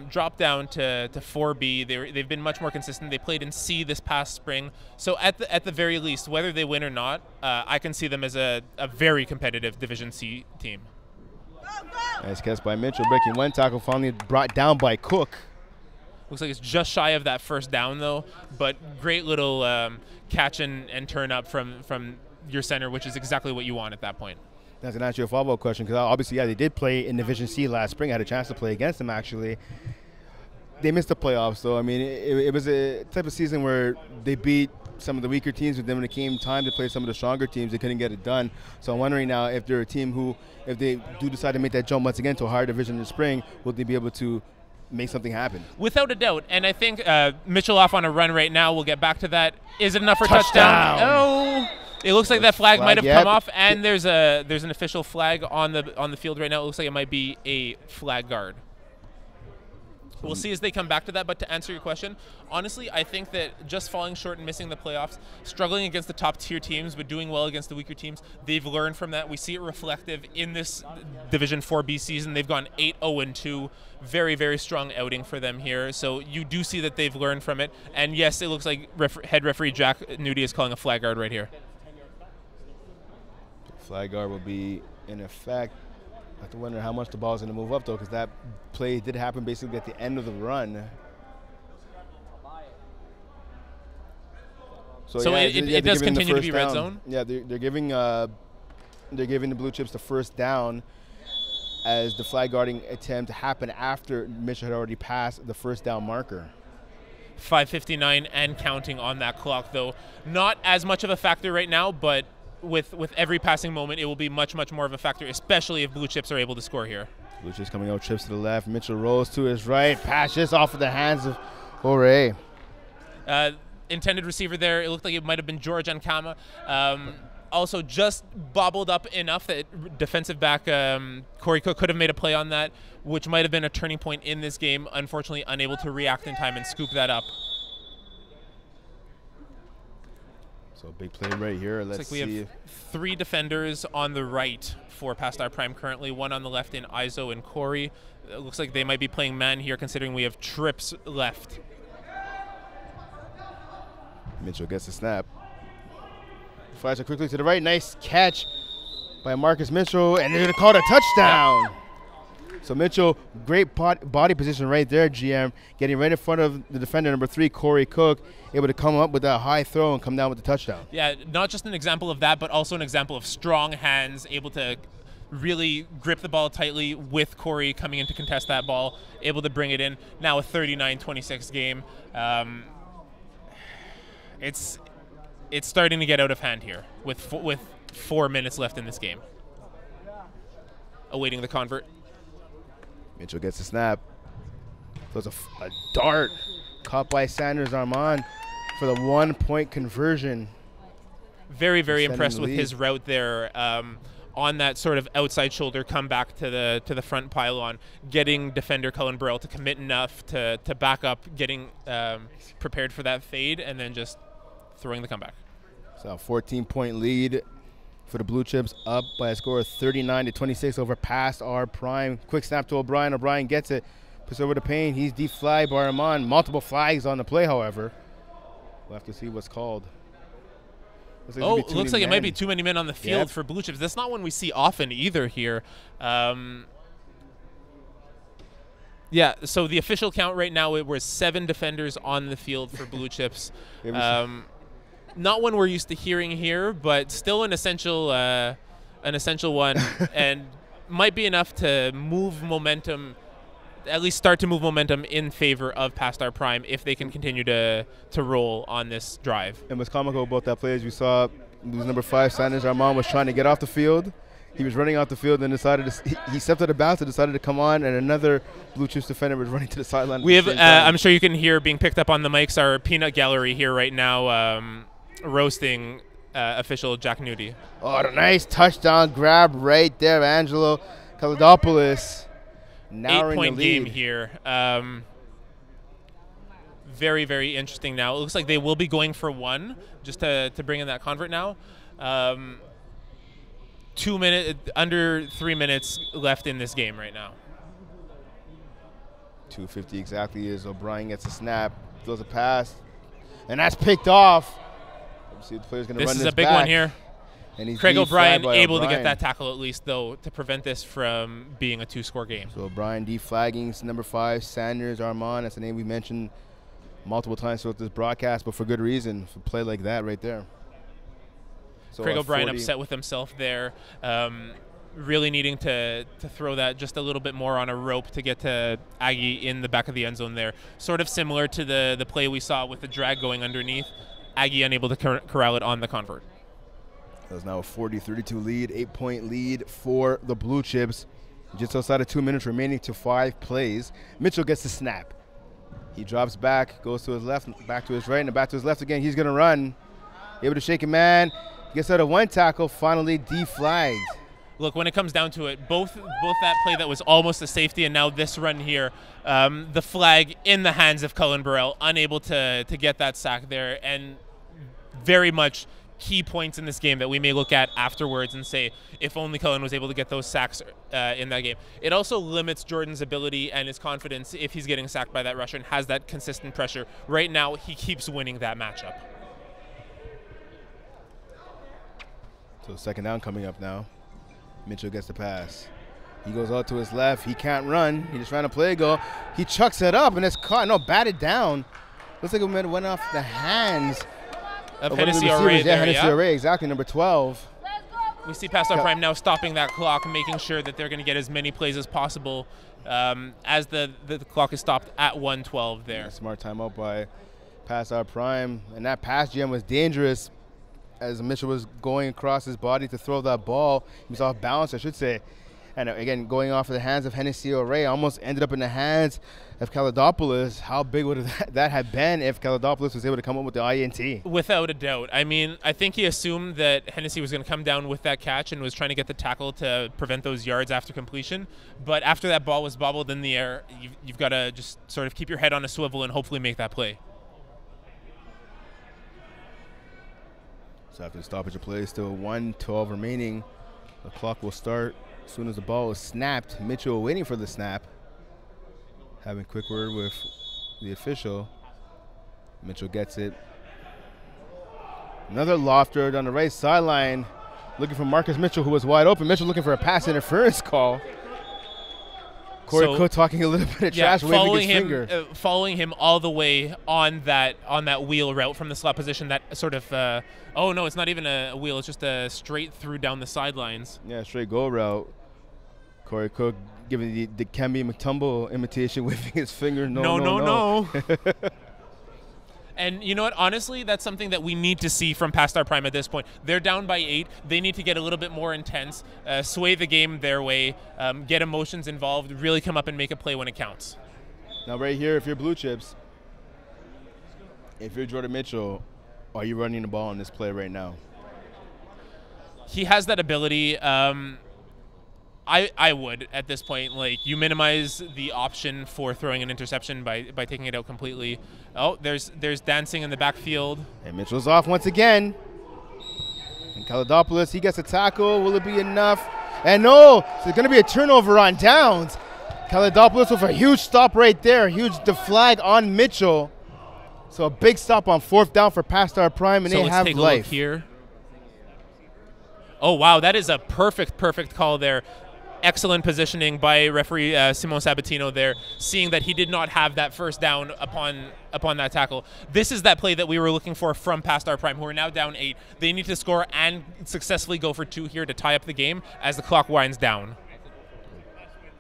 dropped down to 4B. They've been much more consistent. They played in C this past spring. So at the very least, whether they win or not, I can see them as a very competitive Division C team. Nice catch by Mitchell, breaking one tackle, finally brought down by Cook. Looks like it's just shy of that first down, though, but great little catch and turn up from your center, which is exactly what you want at that point. That's going to answer your follow-up question, because obviously, yeah, they did play in Division C last spring. I had a chance to play against them, actually. they missed the playoffs, though. I mean, it was a type of season where they beat some of the weaker teams, but then when it came time to play some of the stronger teams, they couldn't get it done. So I'm wondering now if they're a team who, if they do decide to make that jump once again to a higher division in the spring, will they be able to make something happen? Without a doubt. And I think Mitchell off on a run right now. We'll get back to that. Is it enough for touchdown? Oh, it looks like that flag might have come off, and there's an official flag on the field right now. It looks like it might be a flag guard. We'll see as they come back to that, but to answer your question, honestly, I think that just falling short and missing the playoffs, struggling against the top-tier teams, but doing well against the weaker teams, they've learned from that. We see it reflective in this Division 4B season. They've gone 8-0-2. Very, very strong outing for them here. So you do see that they've learned from it. And yes, it looks like head referee Jack Nudie is calling a flag guard right here. Flag guard will be in effect. I have to wonder how much the ball is going to move up, though, because that play did happen basically at the end of the run. So yeah, it does continue to be red zone? Yeah, they're giving the Blue Chips the first down as the flag guarding attempt happened after Mitchell had already passed the first down marker. 5:59 and counting on that clock, though. Not as much of a factor right now, but with every passing moment, it will be much, much more of a factor, especially if Blue Chips are able to score here. Blue Chips coming out, trips to the left. Mitchell rolls to his right. Pass just off of the hands of Ore. Intended receiver there, it looked like it might have been George Ankama. Also just bobbled up enough that defensive back Corey Cook could have made a play on that, which might have been a turning point in this game. Unfortunately, unable to react in time and scoop that up. So big play right here. Let's see. We have 3 defenders on the right for Past Our Prime currently. 1 on the left in Izo and Corey. It looks like they might be playing man here, considering we have trips left. Mitchell gets the snap. Flies it quickly to the right. Nice catch by Marcus Mitchell, and they're going to call it a touchdown. So Mitchell, great body position right there, GM, getting right in front of the defender, number 3, Corey Cook, able to come up with that high throw and come down with the touchdown. Yeah, not just an example of that, but also an example of strong hands, able to really grip the ball tightly with Corey coming in to contest that ball, able to bring it in. Now a 39-26 game. It's starting to get out of hand here with 4 minutes left in this game. Awaiting the convert. Mitchell gets a snap. Throws a dart. Caught by Sanders Armand for the 1-point conversion. Very, very impressed with his route there. On that sort of outside shoulder come back to the front pylon, getting defender Cullen Burrell to commit enough to back up, getting prepared for that fade, and then just throwing the comeback. So a 14-point lead for the Blue Chips, up by a score of 39-26 over Past Our Prime. Quick snap to O'Brien. O'Brien gets it, puts over to Payne. He's deflagged by Armand. Multiple flags on the play, however. We'll have to see what's called. Looks like it might be too many men on the field for Blue Chips. That's not one we see often either here. Yeah, so the official count right now, it was 7 defenders on the field for Blue Chips. Not one we're used to hearing here, but still an essential one, and might be enough to move momentum, at least start to move momentum in favor of Past Our Prime if they can continue to roll on this drive. And what's comical about that play is we saw number 5, Sanders Armand, was trying to get off the field. He was running off the field and decided he stepped out of bounds and decided to come on, and another Blue Chips defender was running to the sideline. We have, I'm sure you can hear being picked up on the mics, our peanut gallery here right now, roasting official Jack Nudie. Oh, the nice touchdown grab right there, Angelo Kaladopoulos. 8-point game here. Very, very interesting now. It looks like they will be going for 1 just to bring in that convert now. 2 minutes, under 3 minutes left in this game right now. 2:50 exactly as O'Brien gets a snap, throws a pass, and that's picked off. See the player's going to run this this is a big back. one here. And he's Craig O'Brien able to get that tackle at least, though, to prevent this from being a 2-score game. So O'Brien deflagging number 5, Sanders Armand. That's a name we mentioned multiple times throughout this broadcast, but for good reason, for play like that right there. So Craig O'Brien upset with himself there. really needing to throw that just a little bit more on a rope to get to Aggie in the back of the end zone there. Sort of similar to the play we saw with the drag going underneath. Aggie unable to corral it on the convert. There's now a 40-32 lead, 8-point lead for the Blue Chips. Just outside of 2 minutes remaining to 5 plays. Mitchell gets the snap. He drops back, goes to his left, back to his right, and back to his left again. He's going to run. Able to shake a man. Gets out of 1 tackle, finally deflagged. Look, when it comes down to it, both that play that was almost a safety and now this run here, the flag in the hands of Cullen Burrell, unable to get that sack there, and very much key points in this game that we may look at afterwards and say, if only Cullen was able to get those sacks in that game. It also limits Jordan's ability and his confidence if he's getting sacked by that rusher and has that consistent pressure. Right now, he keeps winning that matchup. So second down coming up now. Mitchell gets the pass. He goes out to his left. He can't run. He just ran a play goal. He chucks it up, and it's caught. No, batted down. Looks like it went off the hands of Hennessy O'Reilly there, Hennessy O'Reilly, exactly, number 12. We see Pastor Prime now stopping that clock and making sure that they're going to get as many plays as possible as the clock is stopped at 1:12 there. Yeah, smart timeout by Pastor Prime. And that pass jam was dangerous as Mitchell was going across his body to throw that ball. He was off balance, I should say. And again, going off of the hands of Hennessy O'Reilly, almost ended up in the hands of Kaladopoulos. How big would that have been if Kaladopoulos was able to come up with the INT? Without a doubt. I mean, I think he assumed that Hennessy was going to come down with that catch and was trying to get the tackle to prevent those yards after completion. But after that ball was bobbled in the air, you've got to just sort of keep your head on a swivel and hopefully make that play. So after the stoppage of play, still 1:12 remaining. The clock will start as soon as the ball is snapped. Mitchell waiting for the snap. Having quick word with the official. Mitchell gets it. Another lofter on the right sideline. Looking for Marcus Mitchell, who was wide open. Mitchell looking for a pass interference call. Corey Cook talking a little bit of trash, waving his finger. Following him all the way on that wheel route from the slot position. That sort of, oh no, it's not even a wheel. It's just a straight through down the sidelines. Yeah, straight go route. Corey Cook giving the Kemby McTumble imitation, waving his finger. No. And you know what? Honestly, that's something that we need to see from Pastar Prime at this point. They're down by 8. They need to get a little bit more intense, sway the game their way, get emotions involved, really come up and make a play when it counts. Now right here, if you're Blue Chips, if you're Jordan Mitchell, are you running the ball on this play right now? He has that ability. I would at this point. Like, you minimize the option for throwing an interception by taking it out completely. Oh, there's dancing in the backfield. And Mitchell's off once again. And Kaladopoulos, he gets a tackle. Will it be enough? And no, so there's going to be a turnover on downs. Kaladopoulos with a huge stop right there. Huge flag on Mitchell. So a big stop on 4th down for Pastar Prime, and so they have take life. A look here. Oh, wow, that is a perfect call there. Excellent positioning by referee Simon Sabatino there, seeing that he did not have that first down upon that tackle. This is that play that we were looking for from Pastar Prime, who are now down 8. They need to score and successfully go for 2 here to tie up the game as the clock winds down.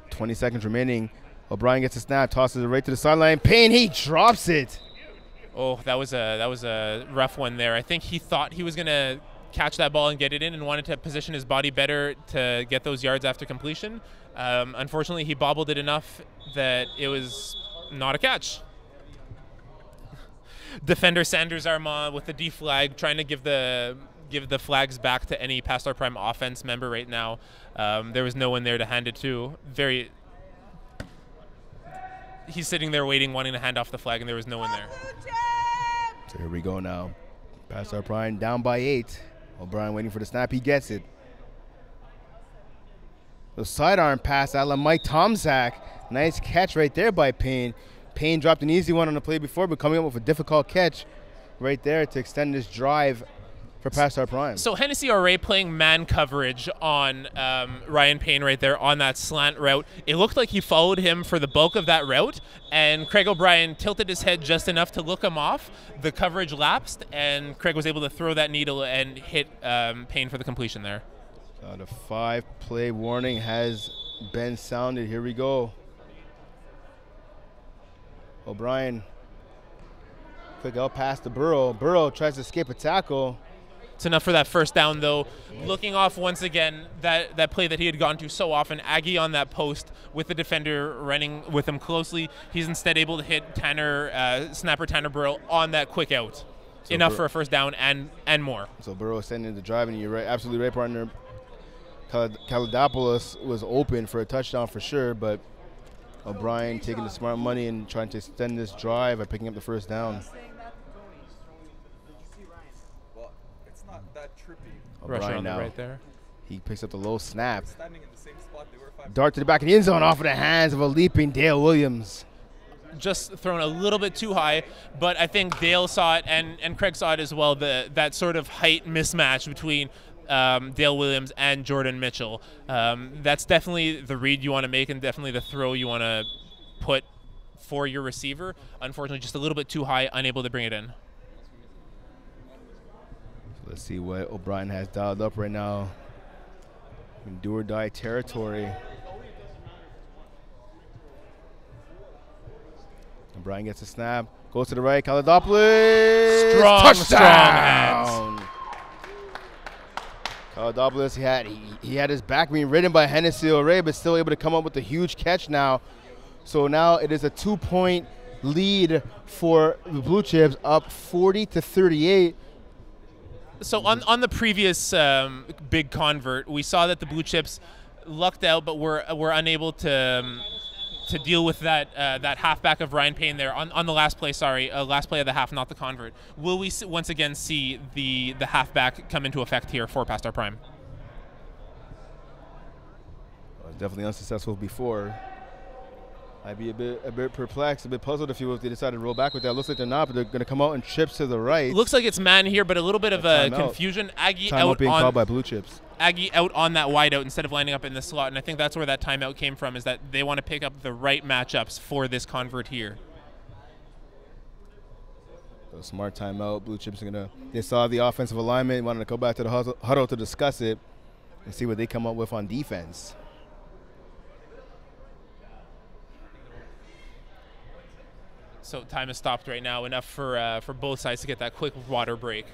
20 seconds remaining. O'Brien gets a snap, tosses it right to the sideline. Payne, he drops it. Oh, that was a rough one there. I think he thought he was going to catch that ball and get it in and wanted to position his body better to get those yards after completion. Unfortunately, he bobbled it enough that it was not a catch. Defender Sanders Armand with the D flag, trying to give the flags back to any Pastar Prime offense member right now. There was no one there to hand it to. He's sitting there waiting, wanting to hand off the flag, and there was no one there. So here we go now. Pastar Prime down by 8. O'Brien waiting for the snap. He gets it. The sidearm pass out of Mike Tomczak. Nice catch right there by Payne. Payne dropped an easy one on the play before, but coming up with a difficult catch right there to extend this drive for Pastar Prime. So Hennessy O'Reilly playing man coverage on Ryan Payne right there on that slant route. It looked like he followed him for the bulk of that route, and Craig O'Brien tilted his head just enough to look him off. The coverage lapsed, and Craig was able to throw that needle and hit Payne for the completion there. The 5-play warning has been sounded. Here we go. O'Brien, quick out pass to Burrow. Burrow tries to escape a tackle. It's enough for that first down, though. Looking off once again, that play that he had gone to so often. Aggie on that post with the defender running with him closely. He's instead able to hit snapper Tanner Burrow on that quick out. So enough for a first down and more. So Burrow extending the drive, and you're right, absolutely right, partner. Kaladopoulos was open for a touchdown for sure, but O'Brien taking the smart money and trying to extend this drive by picking up the first down. O'Brien now, right there. He picks up the low snap. Dart to the back of the end zone off of the hands of a leaping Dale Williams. Just thrown a little bit too high, but I think Dale saw it and Craig saw it as well, that sort of height mismatch between Dale Williams and Jordan Mitchell. That's definitely the read you want to make and definitely the throw you want to put for your receiver. Unfortunately, just a little bit too high, unable to bring it in. Let's see what O'Brien has dialed up right now. In do or die territory. O'Brien gets a snap, goes to the right. Kaladopoulos, strong hands. Kaladopoulos, he had his back being ridden by Hennessy O'Reilly, but still able to come up with a huge catch now. So now it is a 2-point lead for the Blue Chips, up 40-38. So on the previous big convert, we saw that the Blue Chips lucked out, but were unable to deal with that halfback of Ryan Payne there on the last play. Last play of the half, not the convert. Will we once again see the halfback come into effect here for Past Our Prime? Well, definitely unsuccessful before. I'd be a bit perplexed, a bit puzzled if they decided to roll back with that. Looks like they're not, but they're going to come out and trips to the right. Looks like it's man here, but a little bit of a confusion. Aggie out being called by Blue Chips. Aggie out on that wide out instead of lining up in the slot, and I think that's where that timeout came from, is that they want to pick up the right matchups for this convert here. So smart timeout. Blue Chips are they saw the offensive alignment, wanted to go back to the huddle to discuss it and see what they come up with on defense. So time has stopped right now, enough for both sides to get that quick water break.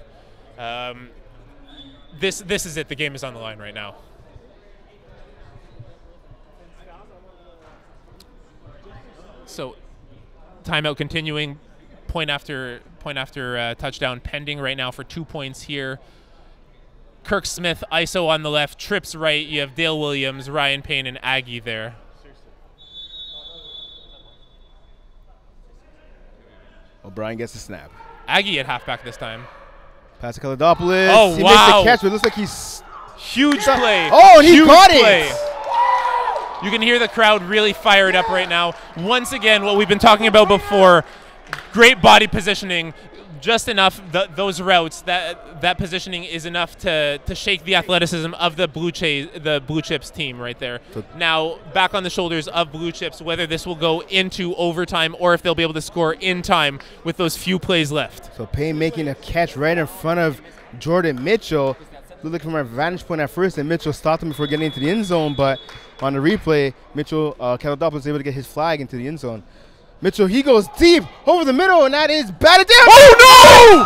This is it. The game is on the line right now. So timeout continuing, point after touchdown pending right now for 2 points here. Kirk Smith, ISO on the left, trips right. You have Dale Williams, Ryan Payne, and Aggie there. O'Brien gets the snap. Aggie at halfback this time. Pass to Kaladopoulos. Oh, he wow. makes the catch, but it looks like he's... Huge play. Oh, and he caught play. it. You can hear the crowd really fired up right now. Once again, what we've been talking about before, great body positioning, just enough, those routes, that positioning is enough to shake the athleticism of the Blue Chips team right there. Now, back on the shoulders of Blue Chips, whether this will go into overtime or if they'll be able to score in time with those few plays left. So Payne making a catch right in front of Jordan Mitchell. Looked like from our vantage point at first, and Mitchell stopped him before getting into the end zone, but on the replay, Mitchell, Kaladopoulos was able to get his flag into the end zone. Mitchell, he goes deep over the middle, and that is batted down. Oh, no!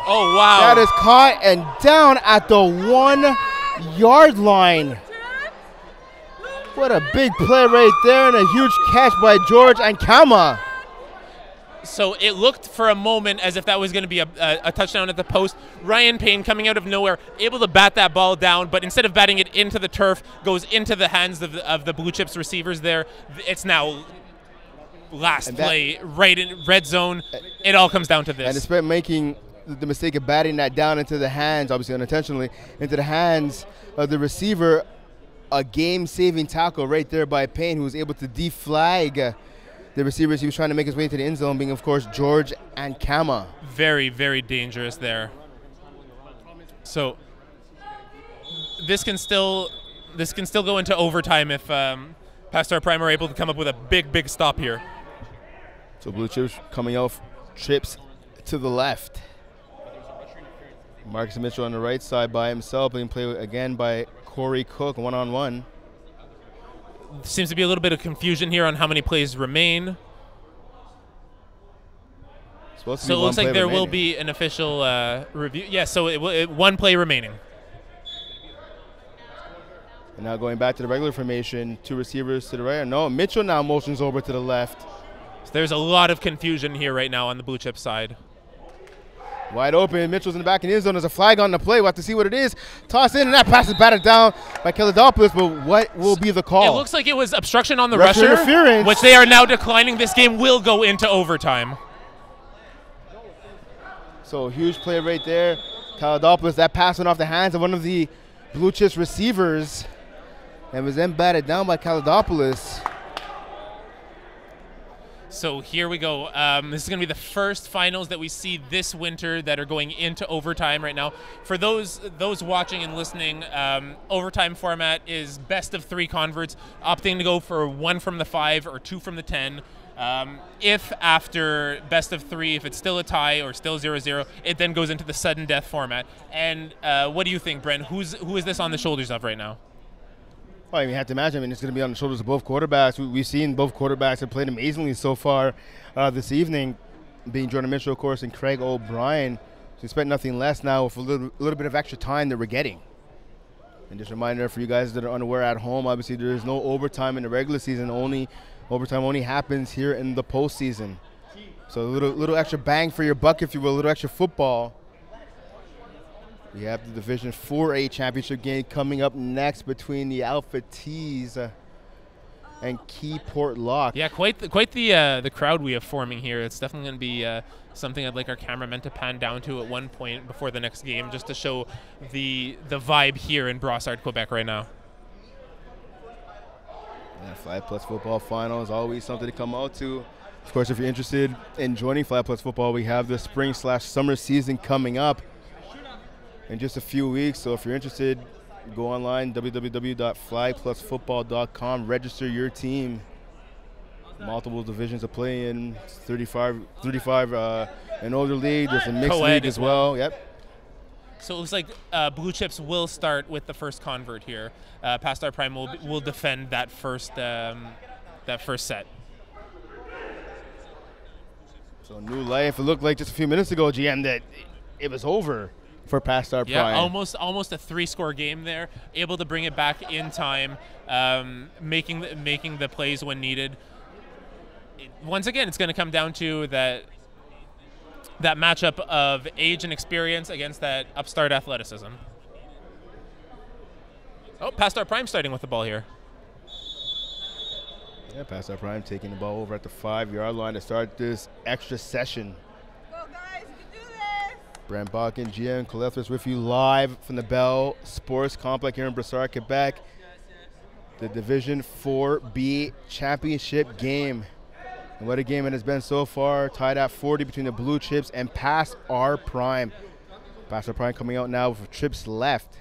Oh, wow. That is caught and down at the 1 yard line. What a big play right there, and a huge catch by George Ankama. So it looked for a moment as if that was going to be a touchdown at the post. Ryan Payne coming out of nowhere, able to bat that ball down, but instead of batting it into the turf, goes into the hands of the Blue Chips receivers there. It's now last play, right in red zone. It all comes down to this. And despite making the mistake of batting that down into the hands, obviously unintentionally, into the hands of the receiver, a game-saving tackle right there by Payne, who was able to deflag the receivers he was trying to make his way into the end zone, being, of course, George Ankama. Very, very dangerous there. So this can still go into overtime if Past Our Prime are able to come up with a big stop here. So Blue Chips coming off trips to the left. Marcus Mitchell on the right side by himself, being played again by Corey Cook, one-on-one. Seems to be a little bit of confusion here on how many plays remain. So it looks like there will be an official review. Yeah, so one play remaining. And now going back to the regular formation, 2 receivers to the right. No, Mitchell now motions over to the left. So there's a lot of confusion here right now on the Blue Chip side. Wide open, Mitchell's in the back of the end zone. There's a flag on the play. We'll have to see what it is. Toss in, and that pass is batted down by Kaladopoulos, but what will be the call? It looks like it was obstruction on the rusher, interference, which they are now declining. This game will go into overtime. So huge play right there. Kaladopoulos, that pass went off the hands of one of the Blue Chips receivers and was then batted down by Kaladopoulos. So here we go. This is going to be the first finals that we see this winter that are going into overtime right now. For those watching and listening, overtime format is best of 3 converts, opting to go for 1 from the 5 or 2 from the 10. If after best of 3, if it's still a tie or still 0-0, it then goes into the sudden death format. And what do you think, Brent? Who is this on the shoulders of right now? Well, I mean, you have to imagine. I mean, it's going to be on the shoulders of both quarterbacks. We've seen both quarterbacks have played amazingly so far this evening, being Jordan Mitchell, of course, and Craig O'Brien. So we expect nothing less now with a little bit of extra time that we're getting. And just a reminder for you guys that are unaware at home, obviously there is no overtime in the regular season. Overtime only happens here in the postseason. So a little extra bang for your buck, if you will, a little extra football. We have the Division 4A championship game coming up next between the Alpha T's and Keyport Lock. Yeah, quite the crowd we have forming here. It's definitely going to be something I'd like our cameraman to pan down to at one point before the next game, just to show the vibe here in Brossard, Quebec right now. Yeah, Flag Plus Football Final is always something to come out to. Of course, if you're interested in joining Flag Plus Football, we have the spring/summer season coming up in just a few weeks. So if you're interested, go online, www.flagplusfootball.com, register your team. Multiple divisions to play in, 35 and older league. There's a mixed league as well. Yep. So it looks like Blue Chips will start with the first convert here. Pastar Prime will defend that first set. So new life. It looked like just a few minutes ago, GM, that it was over for Pastar Prime. Yeah, almost a 3-score game there. Able to bring it back in time, making the plays when needed. Once again, it's going to come down to that matchup of age and experience against that upstart athleticism. Oh, Pastar Prime starting with the ball here. Yeah, Pastar Prime taking the ball over at the 5-yard line to start this extra session. Go guys, you can do this! Brent Bakken, GM Colethris with you live from the Bell Sports Complex here in Brossard, Quebec. The Division 4B championship game. And what a game it has been so far, tied at 40 between the Blue Chips and Pastar Prime. Pastar Prime coming out now with trips left.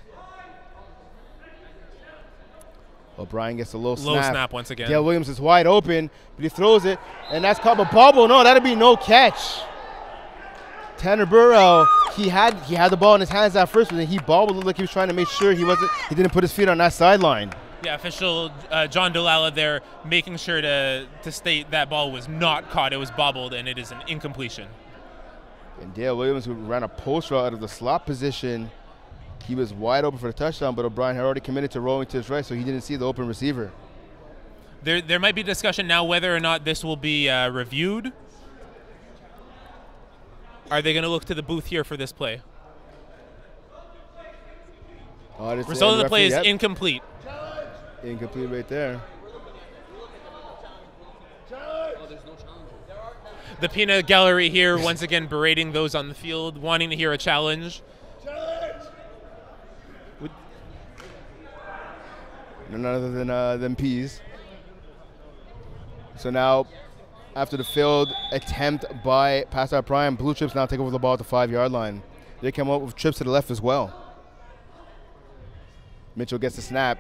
O'Brien gets a low snap. Low snap once again. Dale Williams is wide open, but he throws it, and that's called a bobble. No, that'd be no catch. Tanner Burrell, he had the ball in his hands at first, but then he bobbled. Looked like he was trying to make sure he didn't put his feet on that sideline. Yeah, official John Delala there making sure to state that ball was not caught. It was bobbled, and it is an incompletion. And Dale Williams, who ran a post route out of the slot position, he was wide open for the touchdown, but O'Brien had already committed to rolling to his right, so he didn't see the open receiver. There might be discussion now whether or not this will be reviewed. Are they going to look to the booth here for this play? Result of the play is incomplete. Incomplete right there. The peanut gallery here once again berating those on the field, wanting to hear a challenge. None other than peas. So now, after the failed attempt by Pastar Prime, Blue Chips now take over the ball at the 5-yard line. They come up with trips to the left as well. Mitchell gets the snap.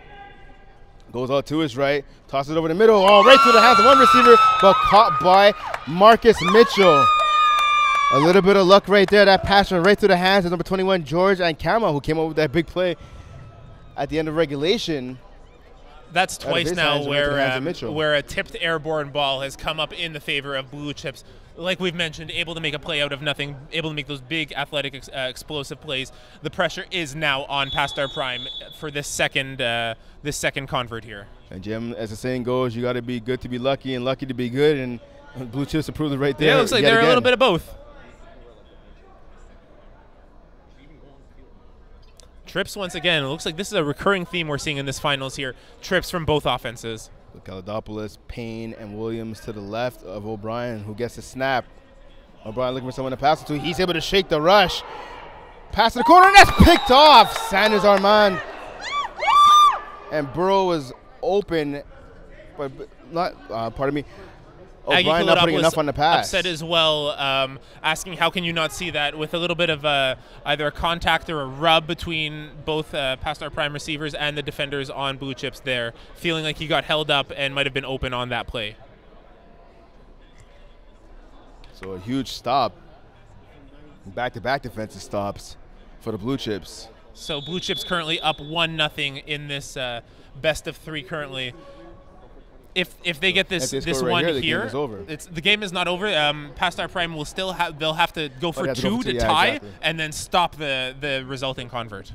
Goes out to his right, tosses it over the middle, right through the hands of one receiver, but caught by Marcus Mitchell. A little bit of luck right there. That pass went right through the hands of number 21, George and Kama, who came up with that big play at the end of regulation. That's twice now where a tipped airborne ball has come up in the favor of Blue Chips. Like we've mentioned, able to make a play out of nothing, able to make those big athletic explosive plays. The pressure is now on Pastar Prime for this second convert here. And Jim, as the saying goes, you got to be good to be lucky and lucky to be good, and Blue Chips approved it right there. Yeah, it looks like they're a little bit of both. Trips once again. It looks like this is a recurring theme we're seeing in this finals here. Trips from both offenses. Kaladopoulos, Payne, and Williams to the left of O'Brien, who gets the snap. O'Brien looking for someone to pass it to. He's able to shake the rush. Pass to the corner, and that's picked off. Sanders Armand. And Burrow was open, but not, pardon me. O'Brien not putting enough on the pass. Upset as well, asking how can you not see that, with a little bit of either a contact or a rub between both Pastar Prime receivers and the defenders on Blue Chips there, feeling like he got held up and might have been open on that play. So a huge stop. Back-to-back defensive stops for the Blue Chips. So Blue Chips currently up 1-0 in this best of three currently. If they get this one here, the game is not over. Pastar Prime will still they'll have to go for two to tie, exactly, and then stop the resulting convert.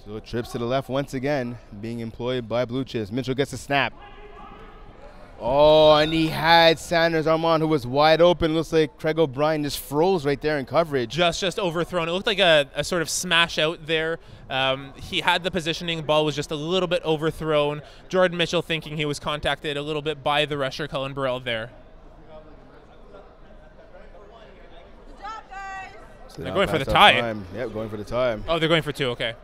So trips to the left once again, being employed by Blue Chips. Mitchell gets a snap. Oh, and he had Sanders Armand, who was wide open. Looks like Craig O'Brien just froze right there in coverage. Just overthrown. It looked like a sort of smash out there. He had the positioning. The ball was just a little bit overthrown. Jordan Mitchell thinking he was contacted a little bit by the rusher, Cullen Burrell, there. Good job, guys. So they're going for the tie. Yep, going for the tie. Oh, they're going for two. Okay.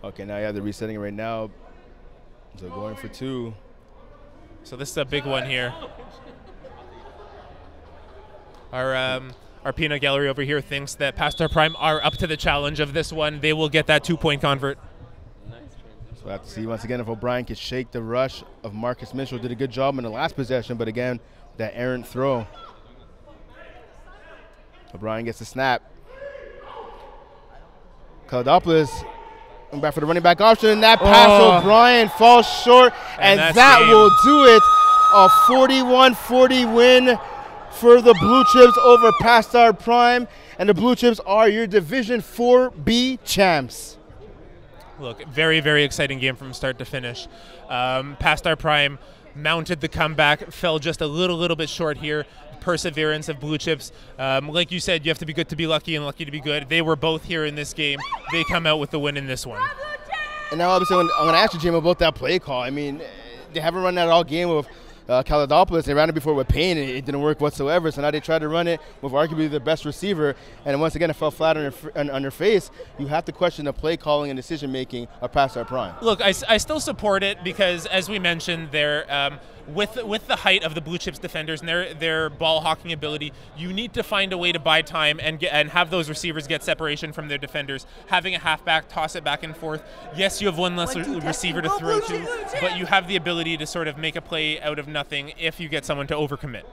Okay, now you have the resetting right now. So going for two. So this is a big one here. Our peanut gallery over here thinks that Pastar Prime are up to the challenge of this one. They will get that 2-point convert. So I have to see once again if O'Brien can shake the rush of Marcus Mitchell. Did a good job in the last possession, but again, that errant throw. O'Brien gets the snap. Kaladopoulos back for the running back option, and that pass O'Brien falls short, and that will do it. A 41-40 win for the Blue Chips over Pastar Prime, and the Blue Chips are your Division 4B champs. Look, very, very exciting game from start to finish. Pastar Prime mounted the comeback, fell just a little bit short here. Perseverance of Blue Chips. Like you said, you have to be good to be lucky and lucky to be good. They were both here in this game. They come out with the win in this one. And now obviously I'm going to ask you, Jim, about that play call. I mean, they haven't run that all game with Kaladopoulos. They ran it before with Payne, and it didn't work whatsoever. So now they tried to run it with arguably the best receiver, and once again it fell flat on their face. You have to question the play calling and decision making of Pastar Prime. Look, I still support it because, as we mentioned, they're with the height of the Blue Chips defenders and their ball hawking ability, you need to find a way to buy time and have those receivers get separation from their defenders. Having a halfback toss it back and forth. Yes, you have one less receiver to throw to, but you have the ability to sort of make a play out of nothing if you get someone to overcommit.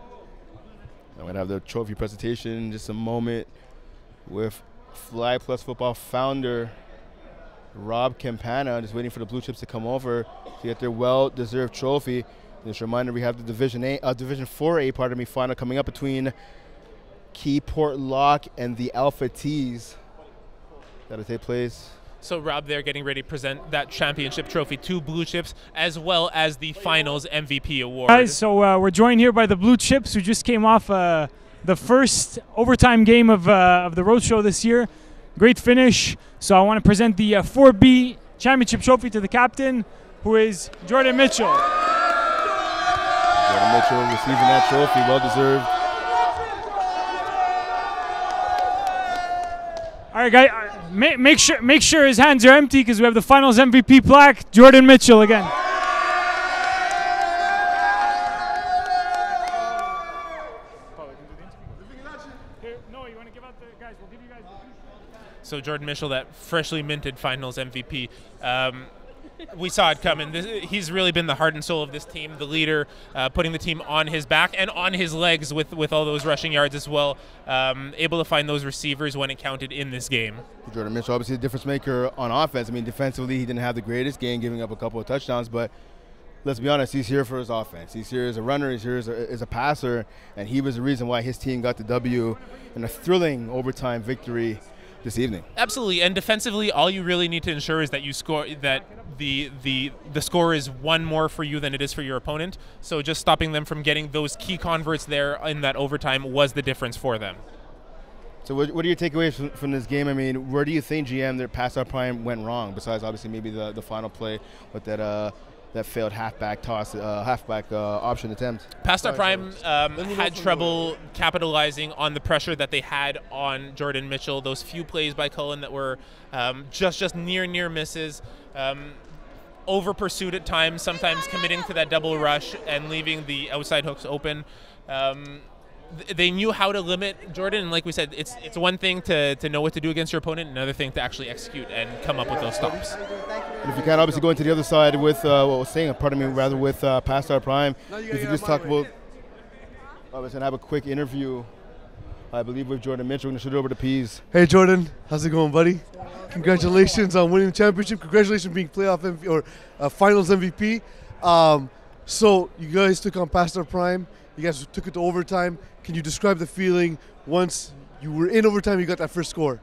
I'm going to have the trophy presentation in just a moment with Fly Plus Football founder Rob Campana, just waiting for the Blue Chips to come over to get their well-deserved trophy. Just a reminder, we have the Division 4A, final coming up between Keyport Lock and the Alpha T's. That'll take place. So Rob there getting ready to present that championship trophy to Blue Chips, as well as the finals MVP award. Guys, so we're joined here by the Blue Chips, who just came off the first overtime game of the Roadshow this year. Great finish. So I want to present the 4B championship trophy to the captain, who is Jordan Mitchell. Jordan Mitchell receiving that trophy, well-deserved. All right, guys, make sure his hands are empty because we have the finals MVP plaque. Jordan Mitchell again. So Jordan Mitchell, that freshly minted finals MVP. We saw it coming. He's really been the heart and soul of this team, the leader, putting the team on his back and on his legs with all those rushing yards as well, able to find those receivers when it counted in this game. Jordan Mitchell, obviously a difference maker on offense. I mean, defensively, he didn't have the greatest game, giving up a couple of touchdowns, but let's be honest, he's here for his offense. He's here as a runner, he's here as a passer, and he was the reason why his team got the W in a thrilling overtime victory this evening. Absolutely, and defensively, all you really need to ensure is that you score, that the score is one more for you than it is for your opponent. So just stopping them from getting those key converts there in that overtime was the difference for them. So what are your takeaways from this game? I mean, where do you think GM, their past our prime, went wrong, besides obviously maybe the final play with that failed halfback toss, option attempt? Past our prime had trouble capitalizing on the pressure that they had on Jordan Mitchell. Those few plays by Cullen that were just near misses. Over pursuit at times, sometimes committing to that double rush and leaving the outside hooks open. They knew how to limit Jordan, and like we said, it's one thing to know what to do against your opponent, another thing to actually execute and come up with those stops. And if you can obviously go into the other side with what I was saying, with past our prime, if you just talk about, I was going to have a quick interview, I believe, with Jordan Mitchell. We're going to shoot it over to Pease. Hey Jordan, how's it going, buddy? Congratulations on winning the championship. Congratulations on being playoff MVP or finals MVP. So you guys took on past our prime. You guys took it to overtime. Can you describe the feeling once you were in overtime, you got that first score?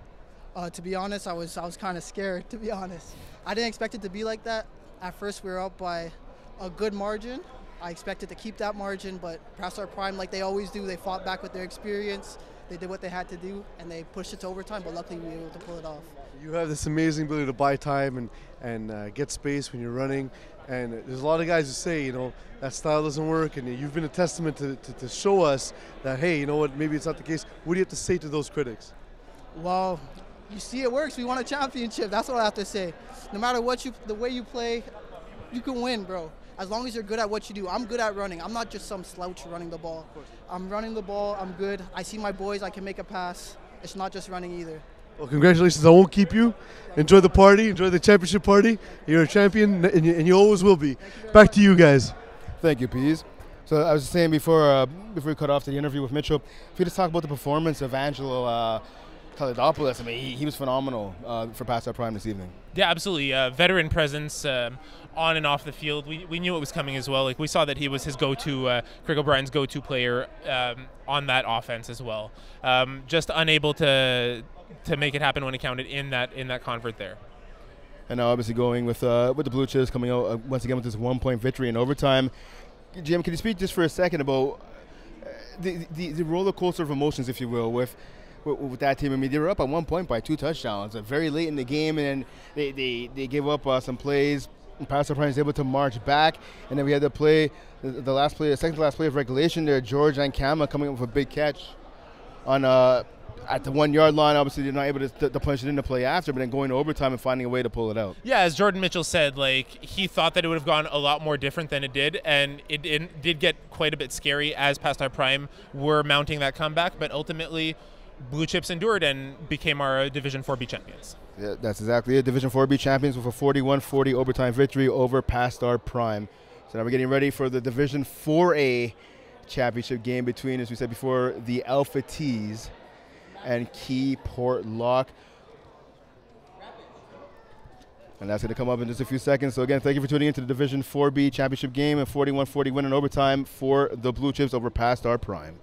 To be honest, I was kind of scared, to be honest. I didn't expect it to be like that. At first, we were up by a good margin. I expected to keep that margin, but past our prime, like they always do, they fought back with their experience. They did what they had to do, and they pushed it to overtime, but luckily we were able to pull it off. You have this amazing ability to buy time and get space when you're running. And there's a lot of guys who say, that style doesn't work, and you've been a testament to show us that, hey, you know what, maybe it's not the case. What do you have to say to those critics? Well, you see it works. We won a championship. That's what I have to say. No matter the way you play, you can win, bro. As long as you're good at what you do. I'm good at running. I'm not just some slouch running the ball. I'm running the ball. I'm good. I see my boys. I can make a pass. It's not just running either. Well, congratulations. I won't keep you. Enjoy the party. Enjoy the championship party. You're a champion, and you always will be. Back to you guys. Thank you, Pease. So I was saying before we cut off the interview with Mitchell, if you just talk about the performance of Angelo Kalidopoulos, I mean, he was phenomenal for past our prime this evening. Yeah, absolutely. Veteran presence on and off the field. We knew it was coming as well. Like we saw that he was his go-to, Craig O'Brien's go-to player on that offense as well. Just unable to make it happen when it counted in that convert there. And now obviously going with the Blue Chips coming out once again with this 1-point victory in overtime. Jim, can you speak just for a second about the roller coaster of emotions, if you will, with that team? I mean, they were up at 1 point by 2 touchdowns very late in the game, and then they gave up some plays. Pastor Prime was able to march back, and then we had the play, the second to last play of regulation there. George Ankama coming up with a big catch on at the 1 yard line. Obviously, they're not able to punch it in the play after, but then going to overtime and finding a way to pull it out. Yeah, as Jordan Mitchell said, like he thought that it would have gone a lot more different than it did, and it did get quite a bit scary as past our prime were mounting that comeback, but ultimately Blue Chips endured and became our Division 4B champions. Yeah, that's exactly it. Division 4B champions with a 41-40 overtime victory over past our prime. So now we're getting ready for the Division 4A championship game between, as we said before, the Alpha T's and Key Port Lock. And that's going to come up in just a few seconds. So again, thank you for tuning into the Division 4B championship game, a 41-40 win in overtime for the Blue Chips over past our prime.